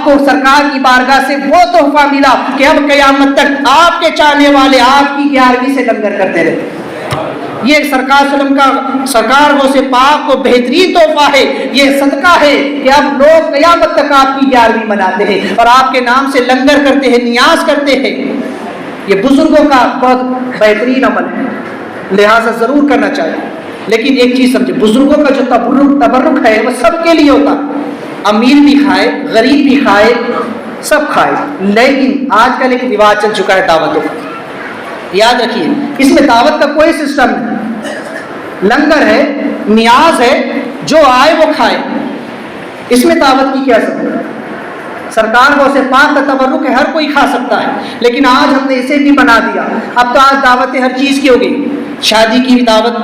کو سرکار کی بارگاہ سے وہ تحفہ ملا کہ اب قیامت تک آپ کے چاہنے والے آپ کی 11ویں سے لنگر کرتے رہتے۔ یہ سرکار صلی اللہ علیہ وسلم کا سرکار غوث پاک کو بہترین تحفہ ہے، یہ صدقہ ہے کہ اب لوگ قیامت تک آپ کی 11ویں مناتے ہیں اور آپ کے نام سے لنگر کرتے ہیں، نیاز کرتے ہیں۔ یہ بزرگوں کا بہت بہترین عمل ہے، لہٰذا ضرور کرنا چاہیے۔ لیکن ایک چیز سمجھے، بزرگوں کا جو تبرک ہے وہ سب کے لیے ہوتا ہے، امیر بھی کھائے، غریب بھی کھائے، سب کھائے۔ لیکن آج کل ایک رواج چل چکا ہے دعوتوں کا، یاد رکھیے اس میں دعوت کا کوئی سسٹم نہیں، لنگر ہے، نیاز ہے، جو آئے وہ کھائے، اس میں دعوت کی کیا ضرورت ہے؟ سرکار غوث پاک کا تبرک ہے، ہر کوئی کھا سکتا ہے، لیکن آج ہم نے اسے بھی بنا دیا۔ اب تو آج دعوتیں ہر چیز کی ہو گئی، شادی کی دعوت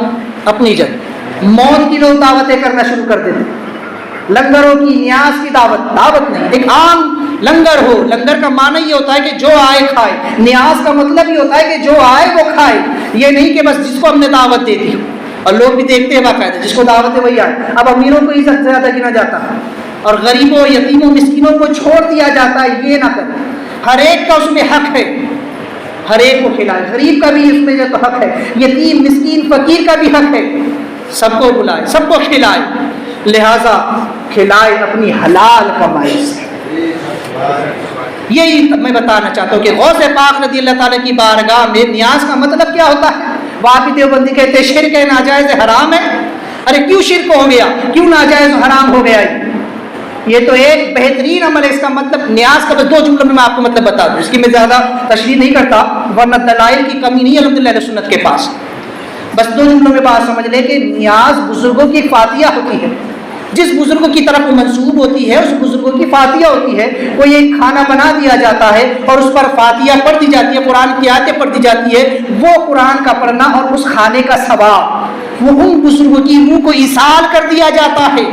اپنی جگہ، موت کی لوگ دعوتیں کرنا شروع کر دیتے، لنگروں کی، نیاز کی دعوت نہیں، ایک عام لنگر ہو۔ لنگر کا معنی یہ ہوتا ہے کہ جو آئے کھائے، نیاز کا مطلب یہ ہوتا ہے کہ جو آئے وہ کھائے، یہ نہیں کہ بس جس کو ہم نے دعوت دے دی، اور لوگ بھی دیکھتے ہیں باقاعدہ جس کو دعوت ہے وہی آئے۔ اب امیروں کو ہی سب سے زیادہ گنا جاتا ہے اور غریبوں، یتیموں، مسکینوں کو چھوڑ دیا جاتا ہے، یہ نہ کریں۔ ہر ایک کا اس میں حق ہے، ہر ایک کو کھلائے، غریب کا بھی اس میں جو تو حق ہے، یتیم، مسکین، فقیر کا بھی حق ہے، سب کو بلائے، سب کو کھلائے، لہٰذا کھلائے اپنی حلال کمائی سے۔ یہی میں بتانا چاہتا ہوں کہ غوث پاک رضی اللہ تعالیٰ کی بارگاہ میں نیاز کا مطلب کیا ہوتا ہے؟ واپی دیوبندی کہتے ہیں شرک ہے، ناجائز ہے، حرام ہے۔ ارے کیوں شرک ہو گیا، کیوں ناجائز حرام ہو گیا؟ یہ تو ایک بہترین عمل ہے۔ اس کا مطلب نیاز کا بس 2 جملوں میں آپ کو مطلب بتا دوں، اس کی میں زیادہ تشریح نہیں کرتا ورنہ دلائل کی کمی نہیں الحمدللہ اہل سنت کے پاس۔ بس 2 جملوں میں بات سمجھ لیں کہ نیاز بزرگوں کی فاتحہ ہوتی ہے، جس بزرگوں کی طرف وہ منسوب ہوتی ہے اس بزرگوں کی فاتحہ ہوتی ہے۔ کوئی ایک کھانا بنا دیا جاتا ہے اور اس پر فاتحہ پڑھ دی جاتی ہے، قرآن کی آیتیں پڑھ دی جاتی ہے، وہ قرآن کا پڑھنا اور اس کھانے کا ثواب وہ ان بزرگوں کی روح کو ایصال کر دیا جاتا ہے،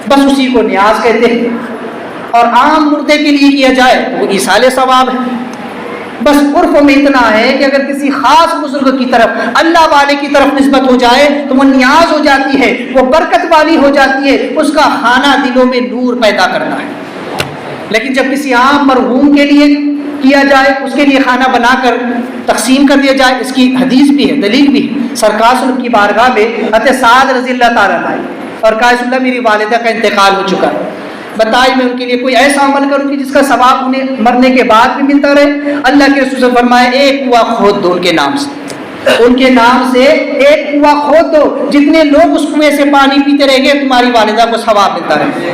بس اسی کو نیاز کہتے ہیں۔ اور عام مردے کے لیے کیا جائے تو وہ ایصال ثواب ہے۔ بس عرف میں اتنا ہے کہ اگر کسی خاص بزرگ کی طرف، اللہ والے کی طرف نسبت ہو جائے تو وہ نیاز ہو جاتی ہے، وہ برکت والی ہو جاتی ہے، اس کا کھانا دلوں میں نور پیدا کرتا ہے۔ لیکن جب کسی عام مرحوم کے لیے کیا جائے، اس کے لیے کھانا بنا کر تقسیم کر دیا جائے، اس کی حدیث بھی ہے، دلیل بھی ہے۔ سرکار صلی اللہ علیہ وسلم کی بارگاہ میں حضرت سعد رضی اللہ تعالیٰ عنہ اور کہا رسول اللہ میری والدہ کا انتقال ہو چکا ہے، بتائیں میں ان کے لیے کوئی ایسا عمل کروں کہ جس کا ثواب انہیں مرنے کے بعد بھی ملتا رہے؟ اللہ کے رسول سے فرمایا ایک کنواں کھود دو ان کے نام سے، ان کے نام سے ایک کنواں کھود دو، جتنے لوگ اس کنویں سے پانی پیتے رہیں گے تمہاری والدہ کو ثواب ملتا رہے۔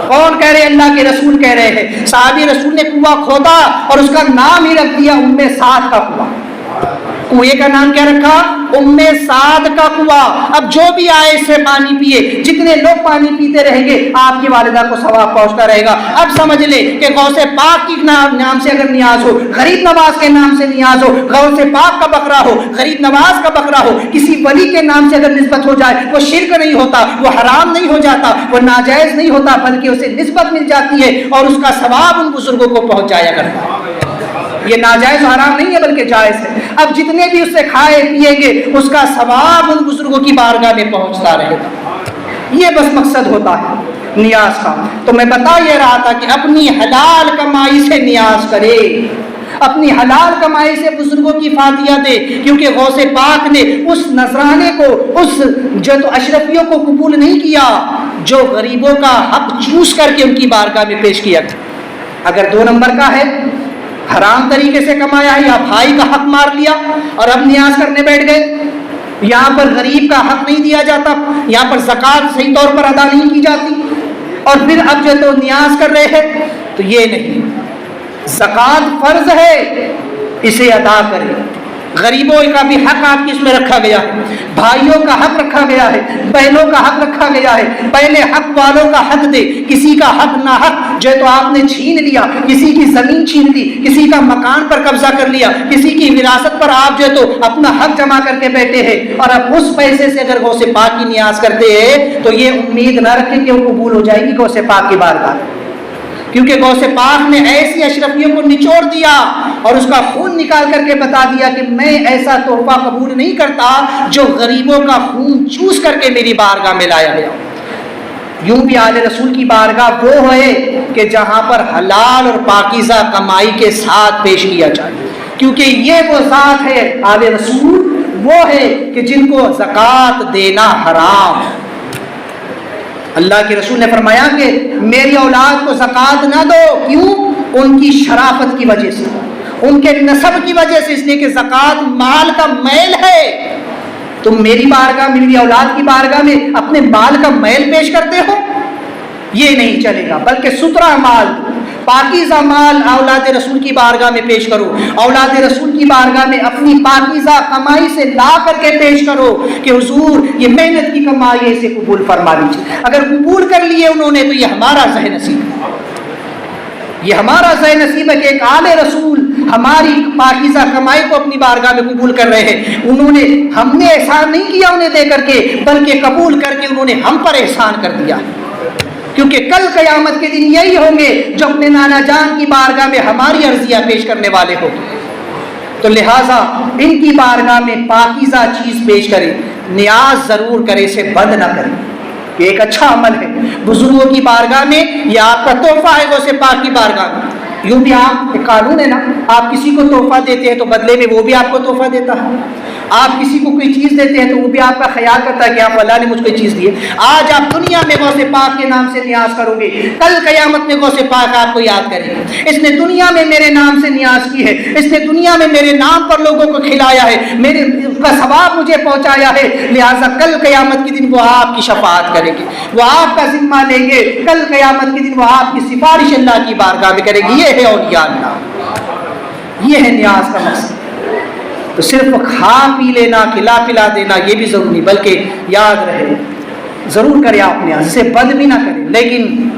کون کہہ رہے؟ اللہ کے رسول کہہ رہے ہیں۔ صحابی رسول نے کنواں کھودا اور اس کا نام ہی رکھ دیا ام سعد کا کنواں۔ کنویں کا نام کیا رکھا؟ ام سعد کا کنواں۔ اب جو بھی آئے اس سے پانی پیے، جتنے لوگ پانی پیتے رہیں گے آپ کی والدہ کو ثواب پہنچتا رہے گا۔ اب سمجھ لے کہ غوث پاک کی نام سے اگر نیاز ہو، غریب نواز کے نام سے نیاز ہو، غوث پاک کا بکرا ہو، غریب نواز کا بکرا ہو، کسی ولی کے نام سے اگر نسبت ہو جائے، وہ شرک نہیں ہوتا، وہ حرام نہیں ہو جاتا، وہ ناجائز نہیں ہوتا، بلکہ اسے نسبت مل جاتی ہے اور اس کا ثواب ان بزرگوں کو پہنچ جایا کرتا ہے۔ یہ ناجائز حرام نہیں ہے بلکہ جائز ہے۔ اب جتنے بھی اس سے کھائے پیئیں گے اس کا ثواب ان بزرگوں کی بارگاہ میں پہنچتا رہے گا۔ یہ بس مقصد ہوتا ہے نیاز کا۔ تو میں بتا یہ رہا تھا کہ اپنی حلال کمائی سے نیاز کرے، اپنی حلال کمائی سے بزرگوں کی فاتحہ دے، کیونکہ غوث پاک نے اس نذرانے کو، اس جو تو اشرفیوں کو قبول نہیں کیا جو غریبوں کا حق چوس کر کے ان کی بارگاہ میں پیش کیا۔ اگر 2 نمبر کا ہے، حرام طریقے سے کمایا ہے یا بھائی کا حق مار لیا اور اب نیاز کرنے بیٹھ گئے، یہاں پر غریب کا حق نہیں دیا جاتا، یہاں پر زکوٰۃ صحیح طور پر ادا نہیں کی جاتی، اور پھر اب جو تو نیاز کر رہے ہیں، تو یہ نہیں، زکوٰۃ فرض ہے، اسے ادا کریں۔ غریبوں کا بھی حق آپ کی اس میں رکھا گیا ہے، بھائیوں کا حق رکھا گیا ہے، بہنوں کا حق رکھا گیا ہے۔ پہلے حق والوں کا حق دے، کسی کا حق نہ حق جو تو آپ نے چھین لیا، کسی کی زمین چھین لی، کسی کا مکان پر قبضہ کر لیا، کسی کی وراثت پر آپ جو تو اپنا حق جمع کر کے بیٹھے ہیں، اور اب اس پیسے سے اگر غوث پاک کی نیاز کرتے ہیں تو یہ امید نہ رکھیں کہ وہ قبول ہو جائے گی غوث پاک کی بارگاہ میں، کیونکہ غوث پاک نے ایسی اشرفیوں کو نچوڑ دیا اور اس کا خون نکال کر کے بتا دیا کہ میں ایسا تحفہ قبول نہیں کرتا جو غریبوں کا خون چوس کر کے میری بارگاہ میں لایا گیا۔ یوں بھی آل رسول کی بارگاہ وہ ہے کہ جہاں پر حلال اور پاکیزہ کمائی کے ساتھ پیش کیا جائے، کیونکہ یہ وہ ذات ہے آل رسول وہ ہے کہ جن کو زکوٰۃ دینا حرام۔ اللہ کے رسول نے فرمایا کہ میری اولاد کو زکوٰۃ نہ دو، کیوں؟ ان کی شرافت کی وجہ سے، ان کے نسب کی وجہ سے، اس لیے کہ زکوٰۃ مال کا میل ہے۔ تم میری بارگاہ میں، میری اولاد کی بارگاہ میں اپنے مال کا میل پیش کرتے ہو، یہ نہیں چلے گا، بلکہ سترا مال، پاکیزہ مال اولاد رسول کی بارگاہ میں پیش کرو۔ اولاد رسول کی بارگاہ میں اپنی پاکیزہ کمائی سے لا کر کے پیش کرو کہ حضور یہ محنت کی کمائی ہے، اسے قبول فرما لیجیے۔ اگر قبول کر لیے انہوں نے تو یہ ہمارا ذہ نصیب ہے، یہ ہمارا ذہ نصیب ہے کہ ایک آل رسول ہماری پاکیزہ کمائی کو اپنی بارگاہ میں قبول کر رہے ہیں۔ انہوں نے، ہم نے احسان نہیں کیا انہیں دے کر کے، بلکہ قبول کر کے انہوں نے ہم پر احسان کر دیا، کیونکہ کل قیامت کے دن یہی ہوں گے جو اپنے نانا جان کی بارگاہ میں ہماری عرضیہ پیش کرنے والے ہوں گے۔ تو لہٰذا ان کی بارگاہ میں پاکیزہ چیز پیش کریں، نیاز ضرور کرے، اسے بند نہ کریں، یہ ایک اچھا عمل ہے۔ بزرگوں کی بارگاہ میں یہ آپ کا تحفہ ہے، غوث پاک کی بارگاہ میں۔ یوں بھی آپ، ایک قانون ہے نا، آپ کسی کو تحفہ دیتے ہیں تو بدلے میں وہ بھی آپ کو تحفہ دیتا ہے۔ آپ کسی کو کوئی چیز دیتے ہیں تو وہ بھی آپ کا خیال کرتا ہے کہ آپ اللہ نے مجھ کو یہ چیز دی ہے۔ آج آپ دنیا میں غوث پاک کے نام سے نیاز کرو گے، کل قیامت میں غوث پاک آپ کو یاد کرے گا، اس نے دنیا میں میرے نام سے نیاز کی ہے، اس نے دنیا میں میرے نام پر لوگوں کو کھلایا ہے، میرے اس کا ثواب مجھے پہنچایا ہے، لہٰذا کل قیامت کے دن وہ آپ کی شفاعت کرے گی، وہ آپ کا ذمہ لیں گے، کل قیامت کے دن وہ آپ کی سفارش اللہ کی بارگاہ میں کرے گی۔ یہ ہے اولیاء اللہ، یہ ہے نیاز کا مقصد۔ تو صرف کھا پی لینا، کھلا پلا دینا یہ بھی ضروری، بلکہ یاد رہے ضرور کرے آپ نیاز، اسے بند بھی نہ کریں، لیکن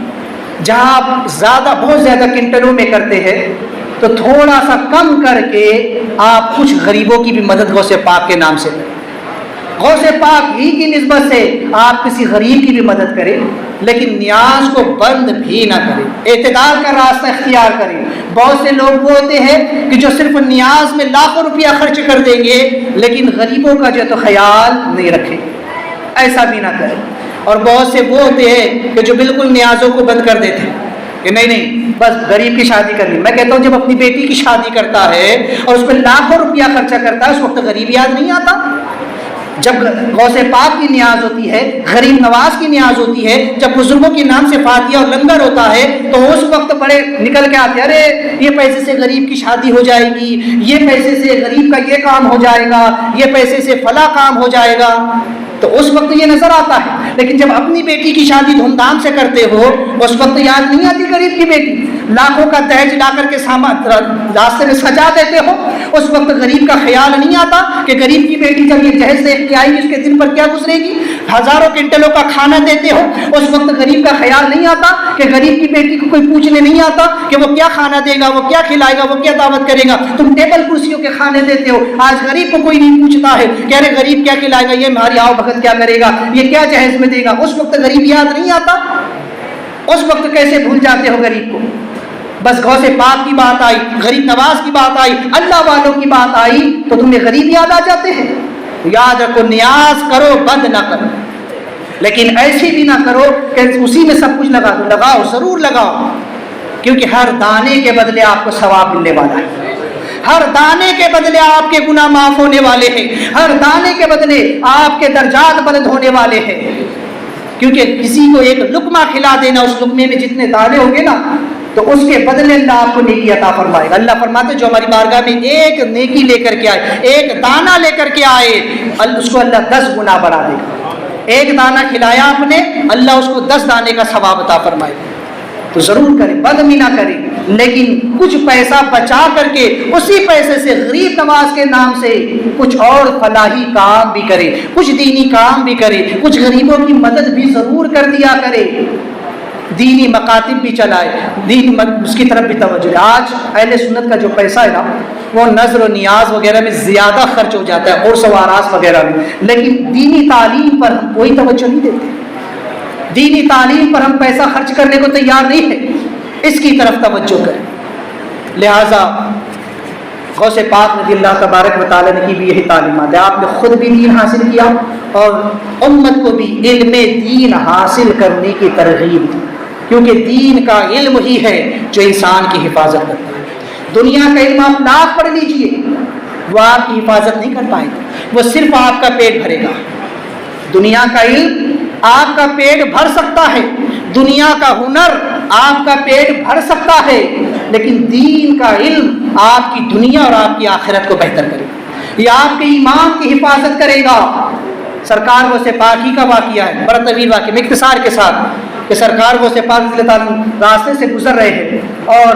جہاں آپ زیادہ، بہت زیادہ کنٹلوں میں کرتے ہیں تو تھوڑا سا کم کر کے آپ کچھ غریبوں کی بھی مدد غوث پاک کے نام سے کریں، غوث پاک ہی کی نسبت سے آپ کسی غریب کی بھی مدد کریں، لیکن نیاز کو بند بھی نہ کریں، اعتدال کا راستہ اختیار کریں۔ بہت سے لوگ وہ ہوتے ہیں کہ جو صرف نیاز میں لاکھوں روپیہ خرچ کر دیں گے لیکن غریبوں کا جو تو خیال نہیں رکھیں، ایسا بھی نہ کریں۔ اور بہت سے وہ ہوتے ہیں کہ جو بالکل نیازوں کو بند کر دیتے ہیں کہ نہیں بس غریب کی شادی کرنی۔ میں کہتا ہوں جب اپنی بیٹی کی شادی کرتا ہے اور اس پہ لاکھوں روپیہ خرچہ کرتا ہے، اس وقت غریب یاد نہیں آتا؟ جب غوث پاک کی نیاز ہوتی ہے، غریب نواز کی نیاز ہوتی ہے، جب بزرگوں کے نام سے فاتحہ اور لنگر ہوتا ہے تو اس وقت بڑے نکل کے آتے ہیں، ارے یہ پیسے سے غریب کی شادی ہو جائے گی، یہ پیسے سے غریب کا یہ کام ہو جائے گا، یہ پیسے سے فلاں کام ہو جائے گا، تو اس وقت یہ نظر آتا ہے۔ لیکن جب اپنی بیٹی کی شادی دھوم دھام سے کرتے ہو اس وقت یاد نہیں آتی غریب کی بیٹی، لاکھوں کا دہیج لا کر کے سامان راستے میں سجا دیتے ہو، اس وقت غریب کا خیال نہیں آتا کہ غریب کی بیٹی جب یہ جہیز دیکھ کے آئے گی اس کے دن پر کیا گزرے گی۔ ہزاروں کنٹلوں کا کھانا دیتے ہو، اس وقت غریب کا خیال نہیں آتا کہ غریب کی بیٹی کو کوئی پوچھنے نہیں آتا کہ وہ کیا کھانا دے گا، وہ کیا کھلائے گا، وہ کیا دعوت کرے گا۔ تم ٹیبل کرسیوں کے کھانے دیتے ہو، آج غریب کو کوئی نہیں پوچھتا ہے کہ ارے غریب کیا کھلائے گا، یہ ہماری آؤ بھگت کیا کرے گا، یہ کیا جہیز میں دے گا۔ اس وقت غریب یاد نہیں آتا، اس وقت کیسے بھول جاتے ہو غریب کو۔ بس غوث پاک کی بات آئی، غریب نواز کی بات آئی، اللہ والوں کی بات آئی تو تمہیں غریب یاد آ جاتے ہیں۔ یاد رکھو نیاز کرو بند نہ کرو، لیکن ایسی بھی نہ کرو کہ اسی میں سب کچھ لگا دو۔ لگاؤ، ضرور لگاؤ، کیونکہ ہر دانے کے بدلے آپ کو ثواب ملنے والا ہے، ہر دانے کے بدلے آپ کے گناہ معاف ہونے والے ہیں، ہر دانے کے بدلے آپ کے درجات بلند ہونے والے ہیں۔ کیونکہ کسی کو ایک لقمہ کھلا دینا، اس لقمے میں جتنے دانے ہوں گے نا تو اس کے بدلے اللہ آپ کو نیکی عطا فرمائے گا۔ اللہ فرماتے جو ہماری بارگاہ میں ایک نیکی لے کر کے آئے، ایک دانہ لے کر کے آئے، اس کو اللہ 10 گنا بڑھا دے گا۔ ایک دانہ کھلایا آپ نے، اللہ اس کو 10 دانے کا ثواب عطا فرمائے گا۔ تو ضرور کریں، بد بھی نہ کریں، لیکن کچھ پیسہ بچا کر کے اسی پیسے سے غریب نواز کے نام سے کچھ اور فلاحی کام بھی کرے، کچھ دینی کام بھی کرے، کچھ غریبوں کی مدد بھی ضرور کر دیا کرے، دینی مکاتب بھی چلائے، دین اس کی طرف بھی توجہ دے۔ آج اہل سنت کا جو پیسہ ہے نا وہ نظر و نیاز وغیرہ میں زیادہ خرچ ہو جاتا ہے، اور سواراس وغیرہ میں، لیکن دینی تعلیم پر ہم کوئی توجہ نہیں دیتے۔ دینی تعلیم پر ہم پیسہ خرچ کرنے کو تیار نہیں ہے، اس کی طرف توجہ کریں۔ لہٰذا غوث پاک رضی اللہ تبارک و تعالیٰ کی بھی یہی تعلیمات ہے، آپ نے خود بھی دین حاصل کیا اور امت کو بھی علم دین حاصل کرنے کی ترغیب دی، کیونکہ دین کا علم ہی ہے جو انسان کی حفاظت کرتا ہے۔ دنیا کا علم آپ لاکھ پڑھ لیجئے وہ آپ کی حفاظت نہیں کر پائے گا، وہ صرف آپ کا پیٹ بھرے گا۔ دنیا کا علم آپ کا پیٹ بھر سکتا ہے، دنیا کا ہنر آپ کا پیٹ بھر سکتا ہے، لیکن دین کا علم آپ کی دنیا اور آپ کی آخرت کو بہتر کرے گا، یہ آپ کے ایمان کی حفاظت کرے گا۔ سرکار غوث پاک ہی کا واقعہ ہے، بڑا طویل واقعہ، میں اختصار کے ساتھ، کہ سرکار غوث پاک رضی اللہ تعالیٰ عنہ راستے سے گزر رہے ہیں اور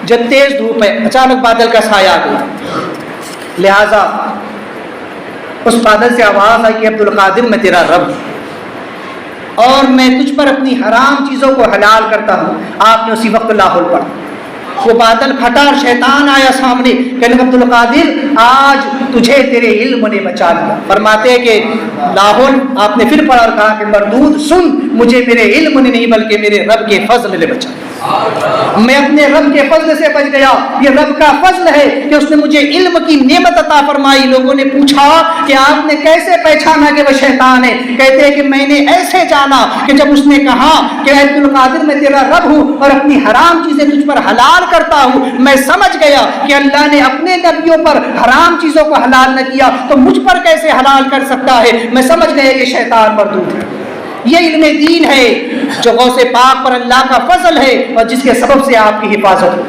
جب تیز دھوپ ہے، اچانک بادل کا سایہ آ گیا، لہذا اس بادل سے آواز آئی کہ عبد القادر میں تیرا رب اور میں تجھ پر اپنی حرام چیزوں کو حلال کرتا ہوں۔ آپ نے اسی وقت لاحول پڑھا، وہ بادل پھٹا اور شیطان آیا سامنے، کہنے عبد القادر آج تجھے تیرے علم نے بچا لیا۔ فرماتے ہیں کہ لاحول آپ نے پھر پڑھا اور کہا کہ مردود سن، مجھے میرے علم نے نہیں بلکہ میرے رب کے فضل نے بچا، میں اپنے رب کے فضل سے بچ گیا۔ یہ رب کا فضل ہے کہ اس نے مجھے علم کی نعمت عطا فرمائی۔ لوگوں نے پوچھا کہ آپ نے کیسے پہچانا کہ وہ شیطان ہے؟ کہتے ہیں کہ میں نے ایسے جانا کہ جب اس نے کہا کہ عبد القادر میں تیرا رب ہوں اور اپنی حرام چیزیں تجھ پر حلال کرتا ہوں، میں سمجھ گیا کہ اللہ نے اپنے نبیوں پر حرام چیزوں کو حلال نہ کیا تو مجھ پر کیسے حلال کر سکتا ہے۔ میں سمجھ گیا کہ شیطان مردود ہے۔ یہ علم دین ہے جو غوث پاک پر اللہ کا فضل ہے اور جس کے سبب سے آپ کی حفاظت ہو۔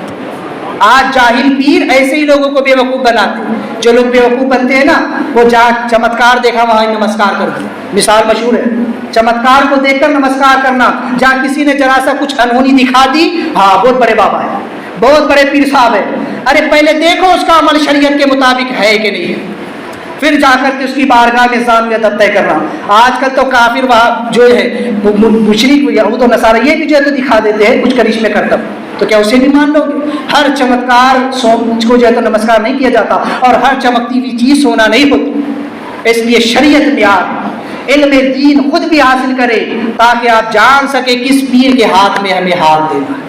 آج جاہل پیر ایسے ہی لوگوں کو بے وقوف بناتے ہیں۔ جو لوگ بے وقوف بنتے ہیں نا، وہ جہاں چمتکار دیکھا وہاں نمسکار کر دیا۔ مثال مشہور ہے، چمتکار کو دیکھ کر نمسکار کرنا۔ جہاں کسی نے ذرا سا کچھ انہونی دکھا دی، ہاں بہت بڑے بابا ہے، بہت بڑے پیر صاحب ہے۔ ارے پہلے دیکھو اس کا عمل شریعت کے مطابق ہے کہ نہیں ہے، پھر جا کر کے اس کی بارگاہ میں نظام یا طے کرنا۔ آج کل تو کافر وہاں جو ہے مشرک یہود و نصارہ یہ بھی جو ہے تو دکھا دیتے ہیں کچھ کرشمے کرتب، تو کیا اسے بھی مان لو گے؟ ہر چمتکار کو جو ہے تو نمسکار نہیں کیا جاتا اور ہر چمکتی ہوئی چیز سونا نہیں ہوتی۔ اس لیے شریعت معیار، علم دین خود بھی حاصل کرے تاکہ آپ جان سکے کس پیر کے ہاتھ میں ہمیں ہاتھ دینا ہے،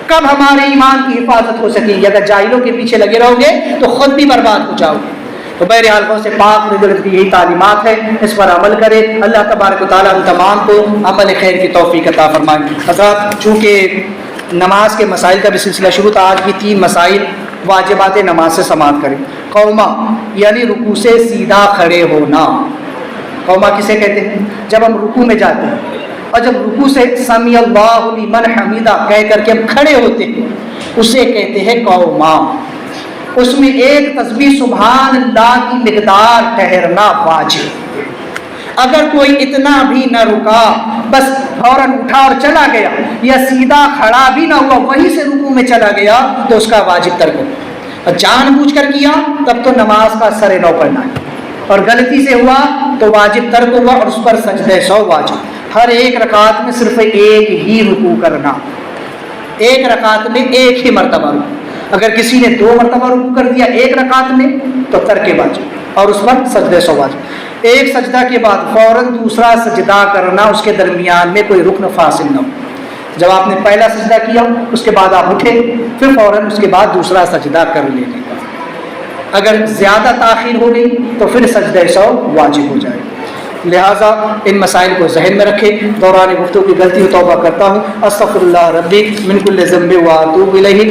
کب ہمارے ایمان کی حفاظت ہو سکے گی۔ اگر جاہلوں کے پیچھے لگے رہو گے تو خود بھی برباد ہو جاؤ گے۔ تو بہرحال غوث پاک کی یہی تعلیمات ہے، اس پر عمل کرے۔ اللہ تبارک و تعالیٰ ہم تمام کو عمل خیر کی توفیق عطا فرمائے۔ حضرات، چونکہ نماز کے مسائل کا بھی سلسلہ شروع تھا، آج کی 3 مسائل واجبات نماز سے سماعت کریں۔ قوما یعنی رکوع سے سیدھا کھڑے ہونا۔ قوما کسے کہتے ہیں؟ جب ہم رکوع میں جاتے ہیں اور جب رکوع سے سمی اللہ لمن حمیدہ کہہ کر کے ہم کھڑے ہوتے ہیں، اسے کہتے ہیں قوما۔ اس میں ایک تسبیح سبحان اللہ کی مقدار ٹھہرنا واجب۔ اگر کوئی اتنا بھی نہ رکا، بس فوراً اٹھا اور چلا گیا، یا سیدھا کھڑا بھی نہ ہوا وہیں سے رکوع میں چلا گیا، تو اس کا واجب ترک ہو۔ اور جان بوجھ کر کیا تب تو نماز کا سر نو پڑھنا ہے، اور غلطی سے ہوا تو واجب ترک ہوا اور اس پر سجدہ سہو واجب۔ ہر ایک رکعت میں صرف ایک ہی رکوع کرنا، ایک رکعت میں ایک ہی مرتبہ رکوع۔ اگر کسی نے 2 مرتبہ رکوع کر دیا ایک رکعت میں تو ترک واجب اور اس پر سجدہ سہو واجب۔ ایک سجدہ کے بعد فوراً دوسرا سجدہ کرنا، اس کے درمیان میں کوئی رکن فاصل نہ ہو۔ جب آپ نے پہلا سجدہ کیا اس کے بعد آپ اٹھے، پھر فوراً اس کے بعد دوسرا سجدہ کر لینے کا۔ اگر زیادہ تاخیر ہو گئی تو پھر سجدہ سہو واجب ہو جائے۔ لہٰذا ان مسائل کو ذہن میں رکھے۔ دوران گفتگو کی غلطی و توبہ کرتا ہوں، استغفر اللہ ربی من کل ذنب و اتوب الیہ۔